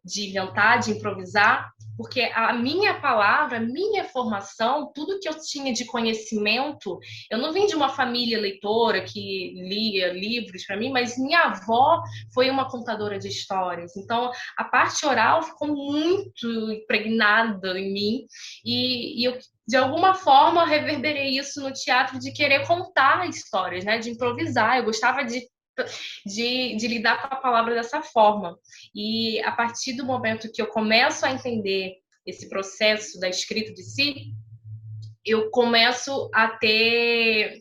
de inventar, de improvisar, porque a minha palavra, a minha formação, tudo que eu tinha de conhecimento, eu não vim de uma família leitora que lia livros para mim, mas minha avó foi uma contadora de histórias. Então, a parte oral ficou muito impregnada em mim e eu, de alguma forma, reverberei isso no teatro de querer contar histórias, né? De improvisar. Eu gostava de lidar com a palavra dessa forma. E a partir do momento que eu começo a entender esse processo da escrita de si, eu começo a ter,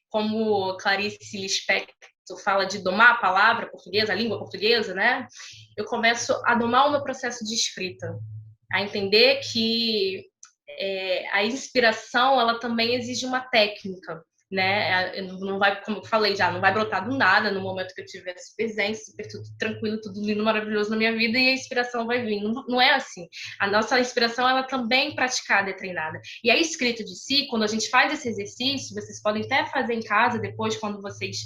como Clarice Lispector fala de domar a palavra portuguesa, a língua portuguesa, né? Eu começo a domar o meu processo de escrita, a entender que a inspiração, ela também exige uma técnica, né? Não vai, como eu falei já, não vai brotar do nada no momento que eu tiver super zen, super tudo tranquilo, tudo lindo, maravilhoso na minha vida, e a inspiração vai vir. Não é assim. A nossa inspiração, ela também é praticada, é treinada. E a escrita de si, quando a gente faz esse exercício, vocês podem até fazer em casa depois, quando vocês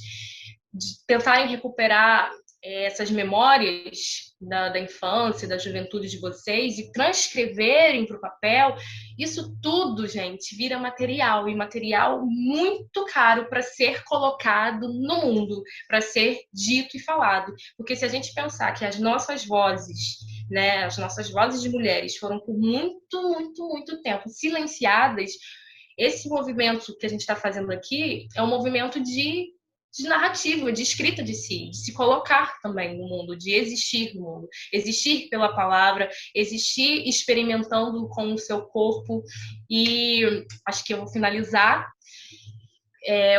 tentarem recuperar essas memórias da infância, da juventude de vocês e transcreverem para o papel, isso tudo, gente, vira material, e material muito caro para ser colocado no mundo, para ser dito e falado. Porque se a gente pensar que as nossas vozes, né, as nossas vozes de mulheres foram por muito, muito, muito tempo silenciadas, esse movimento que a gente está fazendo aqui é um movimento de narrativa, de escrita de si, de se colocar também no mundo, de existir no mundo, existir pela palavra, existir experimentando com o seu corpo. E acho que eu vou finalizar.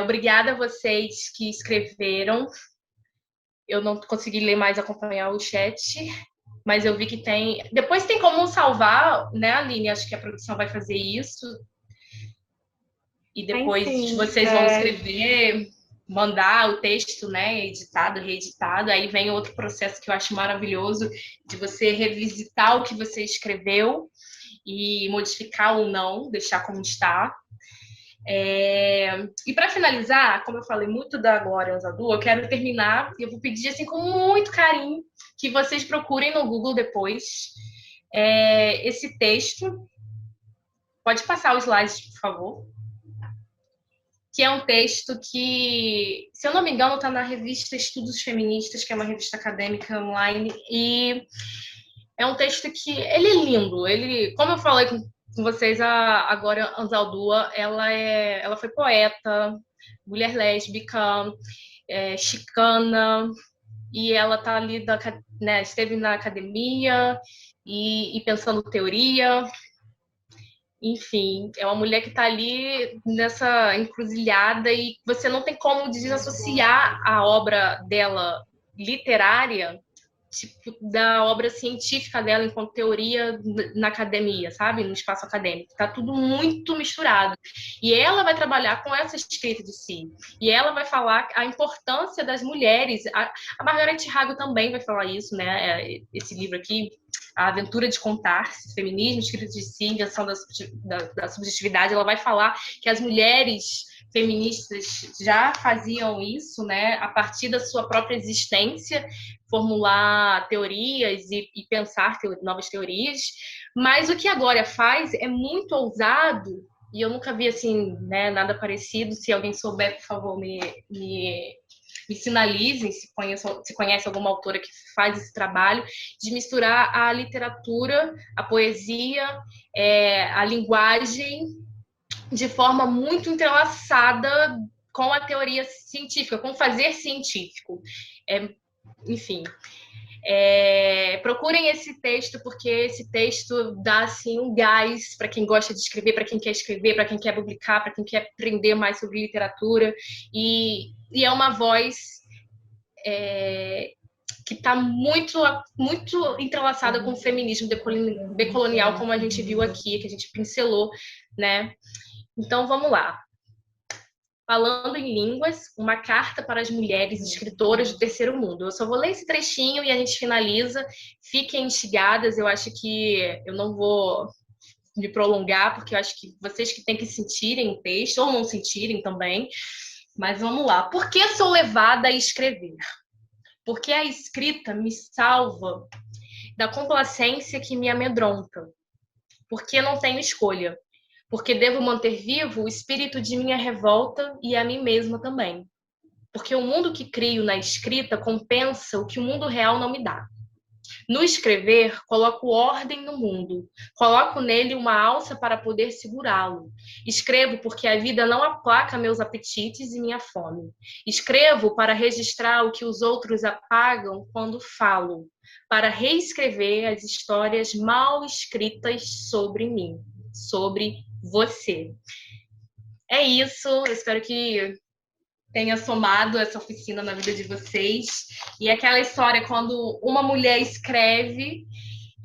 Obrigada a vocês que escreveram. Eu não consegui ler mais, acompanhar o chat, mas eu vi que tem... Depois tem como salvar, né, Aline? Acho que a produção vai fazer isso. E depois vocês vão escrever... mandar o texto, né, editado, reeditado, aí vem outro processo que eu acho maravilhoso, de você revisitar o que você escreveu e modificar ou não, deixar como está. E para finalizar, como eu falei muito da Glória Anzaldúa, eu quero terminar, e eu vou pedir assim, com muito carinho, que vocês procurem no Google depois esse texto. Pode passar os slides, por favor. Que é um texto que, se eu não me engano, está na revista Estudos Feministas, que é uma revista acadêmica online, e é um texto que, ele é lindo, ele, como eu falei com vocês, a Glória Anzaldúa, ela foi poeta, mulher lésbica, chicana, e ela tá ali, né, esteve na academia, e pensando teoria. Enfim, é uma mulher que está ali nessa encruzilhada e você não tem como desassociar a obra dela literária tipo, da obra científica dela enquanto teoria na academia, sabe? No espaço acadêmico. Está tudo muito misturado. E ela vai trabalhar com essa escrita de si. E ela vai falar a importância das mulheres. A Margaret Hago também vai falar isso, né? Esse livro aqui, A Aventura de Contar, Feminismo, Escrita de Si, Invenção da Subjetividade, ela vai falar que as mulheres feministas já faziam isso, né, a partir da sua própria existência, formular teorias e pensar novas teorias, mas o que a Glória faz é muito ousado, e eu nunca vi assim, né, nada parecido. Se alguém souber, por favor, me sinalizem se conhece alguma autora que faz esse trabalho de misturar a literatura, a poesia, a linguagem de forma muito entrelaçada com a teoria científica, com o fazer científico. Enfim, procurem esse texto, porque esse texto dá assim, um gás para quem gosta de escrever, para quem quer escrever, para quem quer publicar, para quem quer aprender mais sobre literatura. E é uma voz que está muito, muito entrelaçada com o feminismo decolonial, como a gente viu aqui, que a gente pincelou, né? Então, vamos lá. Falando em línguas, uma carta para as mulheres escritoras do terceiro mundo. Eu só vou ler esse trechinho e a gente finaliza. Fiquem instigadas, eu acho que eu não vou me prolongar, porque eu acho que vocês que têm que sentirem o texto, ou não sentirem também. Mas vamos lá. Por que sou levada a escrever? Porque a escrita me salva da complacência que me amedronta, porque não tenho escolha, porque devo manter vivo o espírito de minha revolta e a mim mesma também, porque o mundo que crio na escrita compensa o que o mundo real não me dá. No escrever, coloco ordem no mundo, coloco nele uma alça para poder segurá-lo. Escrevo porque a vida não aplaca meus apetites e minha fome. Escrevo para registrar o que os outros apagam quando falo, para reescrever as histórias mal escritas sobre mim, sobre você. É isso, eu espero que tenha somado essa oficina na vida de vocês. E aquela história, quando uma mulher escreve,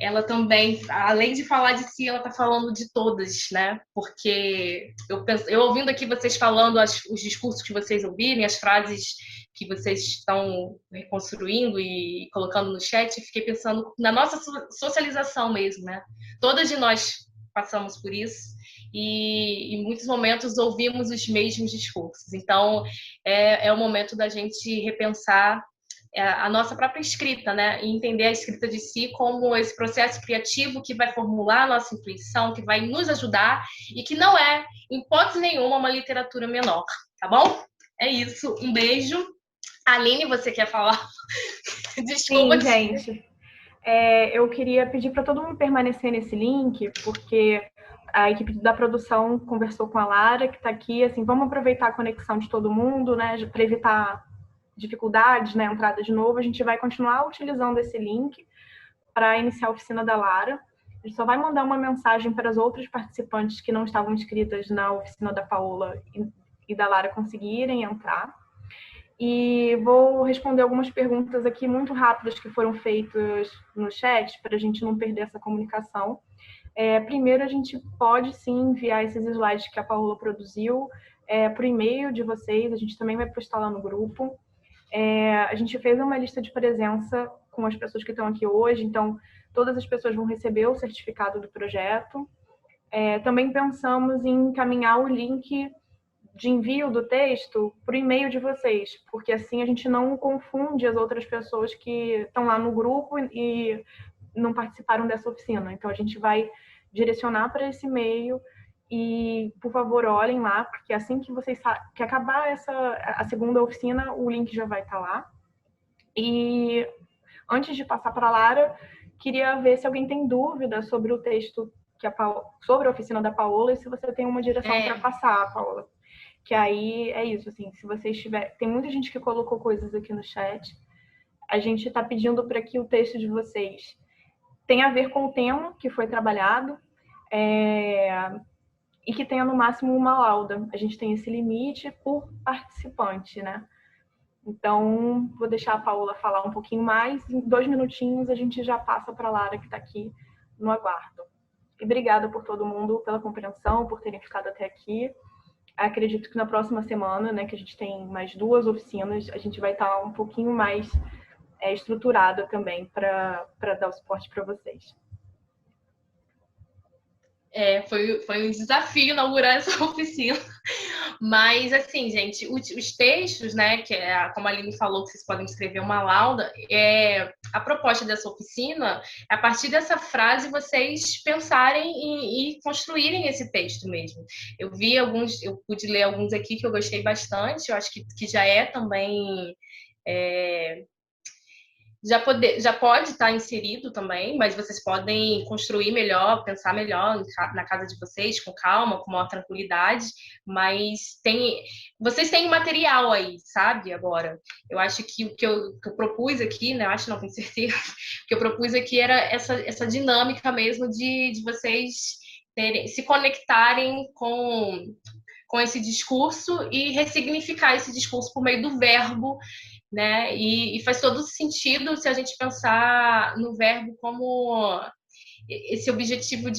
ela também, além de falar de si, ela está falando de todas, né? Porque eu ouvindo aqui vocês falando os discursos que vocês ouvirem, as frases que vocês estão reconstruindo e colocando no chat, fiquei pensando na nossa socialização mesmo, né? Todas de nós passamos por isso. E em muitos momentos ouvimos os mesmos discursos. Então, é o momento da gente repensar a nossa própria escrita, né? E entender a escrita de si como esse processo criativo que vai formular a nossa intuição, que vai nos ajudar e que não é, em hipótese nenhuma, uma literatura menor, tá bom? É isso. Um beijo. Aline, você quer falar? Desculpa. Sim, gente. Eu queria pedir para todo mundo permanecer nesse link, porque a equipe da produção conversou com a Lara, que está aqui, assim, vamos aproveitar a conexão de todo mundo, né, para evitar dificuldades, né, entrada de novo, a gente vai continuar utilizando esse link para iniciar a oficina da Lara. A gente só vai mandar uma mensagem para as outras participantes que não estavam inscritas na oficina da Paola e da Lara conseguirem entrar. E vou responder algumas perguntas aqui muito rápidas que foram feitas no chat, para a gente não perder essa comunicação. Primeiro, a gente pode sim enviar esses slides que a Paola produziu por e-mail de vocês, a gente também vai postar lá no grupo. A gente fez uma lista de presença com as pessoas que estão aqui hoje, então todas as pessoas vão receber o certificado do projeto. Também pensamos em encaminhar o link de envio do texto por e-mail de vocês, porque assim a gente não confunde as outras pessoas que estão lá no grupo e não participaram dessa oficina. Então a gente vai direcionar para esse e-mail e, por favor, olhem lá, porque assim que vocês que acabar a segunda oficina, o link já vai estar lá. E antes de passar para a Lara, queria ver se alguém tem dúvida sobre o texto sobre a oficina da Paola e se você tem uma direção para passar, Paola. Que aí é isso, assim, se vocês tiverem... Tem muita gente que colocou coisas aqui no chat. A gente está pedindo para que o texto de vocês tenha a ver com o tema que foi trabalhado e que tenha, no máximo, uma lauda. A gente tem esse limite por participante, né? Então, vou deixar a Paola falar um pouquinho mais. Em 2 minutinhos, a gente já passa para a Lara, que está aqui no aguardo. E obrigada por todo mundo, pela compreensão, por terem ficado até aqui. Acredito que na próxima semana, né, que a gente tem mais 2 oficinas, a gente vai estar um pouquinho mais estruturada também para dar o suporte para vocês. Foi um desafio inaugurar essa oficina. Mas, assim, gente, os textos, né, que como a Aline falou, que vocês podem escrever uma lauda, a proposta dessa oficina é, a partir dessa frase, vocês pensarem e construírem esse texto mesmo. Eu pude ler alguns aqui que eu gostei bastante, eu acho que já é também... Já pode estar inserido também, mas vocês podem construir melhor, pensar melhor na casa de vocês, com calma, com maior tranquilidade, mas vocês têm material aí, sabe, agora. Eu acho que o que eu propus aqui, né, eu acho, não tenho certeza, o que eu propus aqui era essa dinâmica mesmo de vocês se conectarem com esse discurso e ressignificar esse discurso por meio do verbo, né? E faz todo sentido se a gente pensar no verbo como esse objetivo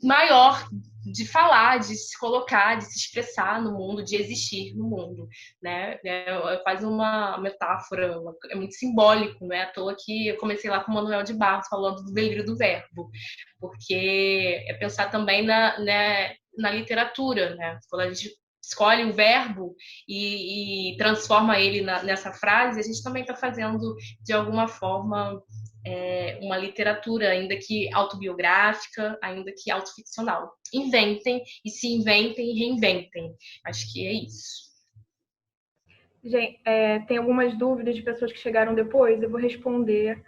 maior de falar, de se colocar, de se expressar no mundo, de existir no mundo, né? É quase uma metáfora, é muito simbólico, não é à toa que eu comecei lá com o Manuel de Barros falando do delírio do verbo, porque é pensar também na literatura, né? Quando a gente escolhe o verbo e transforma ele nessa frase, a gente também está fazendo, de alguma forma, uma literatura, ainda que autobiográfica, ainda que autoficcional. Inventem, e se inventem, reinventem. Acho que é isso. Gente, tem algumas dúvidas de pessoas que chegaram depois, eu vou responder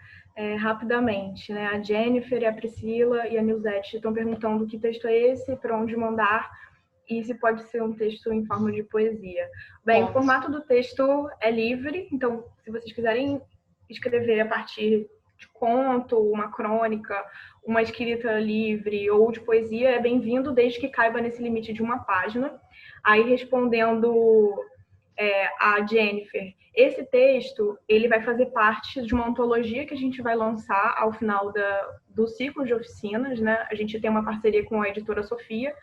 rapidamente, né? A Jennifer, a Priscila e a Nilzete estão perguntando que texto é esse, para onde mandar, e se pode ser um texto em forma de poesia. Bem, o formato do texto é livre, então, se vocês quiserem escrever a partir de conto, uma crônica, uma escrita livre ou de poesia, é bem-vindo, desde que caiba nesse limite de uma página. Aí, respondendo a Jennifer, esse texto ele vai fazer parte de uma antologia que a gente vai lançar ao final do ciclo de oficinas, né? A gente tem uma parceria com a editora Sofia,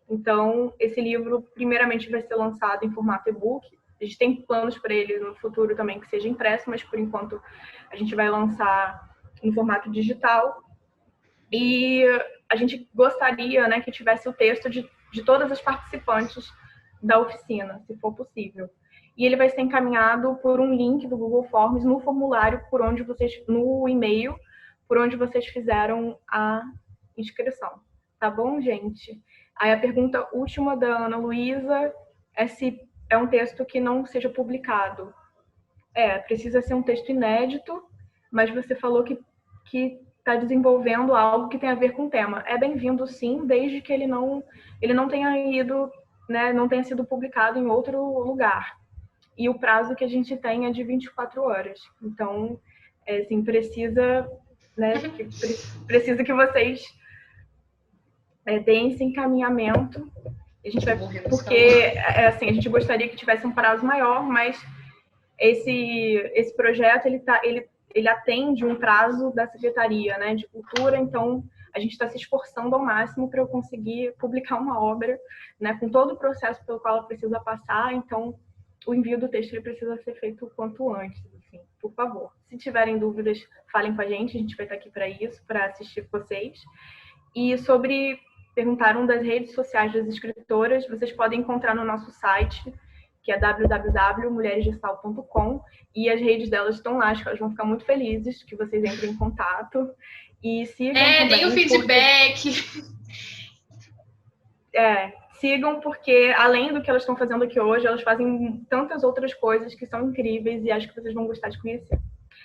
então esse livro primeiramente vai ser lançado em formato e-book. A gente tem planos para ele no futuro também que seja impresso, mas por enquanto a gente vai lançar em formato digital. E a gente gostaria, né, que tivesse o texto de todas as participantes da oficina, se for possível. E ele vai ser encaminhado por um link do Google Forms no formulário no e-mail, por onde vocês fizeram a inscrição. Tá bom, gente? Aí a pergunta última da Ana Luísa é se é um texto que não seja publicado. Precisa ser um texto inédito, mas você falou que está desenvolvendo algo que tem a ver com o tema. É bem-vindo, sim, desde que ele não tenha ido, né, não tenha sido publicado em outro lugar. E o prazo que a gente tem é de 24 horas. Então, assim, precisa que vocês deem esse encaminhamento. A gente vai, porque assim, a gente gostaria que tivesse um prazo maior, mas esse projeto ele atende um prazo da Secretaria, né, de Cultura, então a gente está se esforçando ao máximo para eu conseguir publicar uma obra, né, com todo o processo pelo qual ela precisa passar. Então o envio do texto ele precisa ser feito o quanto antes, assim, por favor. Se tiverem dúvidas, falem com a gente vai estar aqui para isso, para assistir vocês. E perguntaram das redes sociais das escritoras, vocês podem encontrar no nosso site, que é www.mulheresdesal.com, e as redes delas estão lá, acho que elas vão ficar muito felizes que vocês entrem em contato. E sigam deem o feedback. Sigam, porque além do que elas estão fazendo aqui hoje, elas fazem tantas outras coisas que são incríveis e acho que vocês vão gostar de conhecer.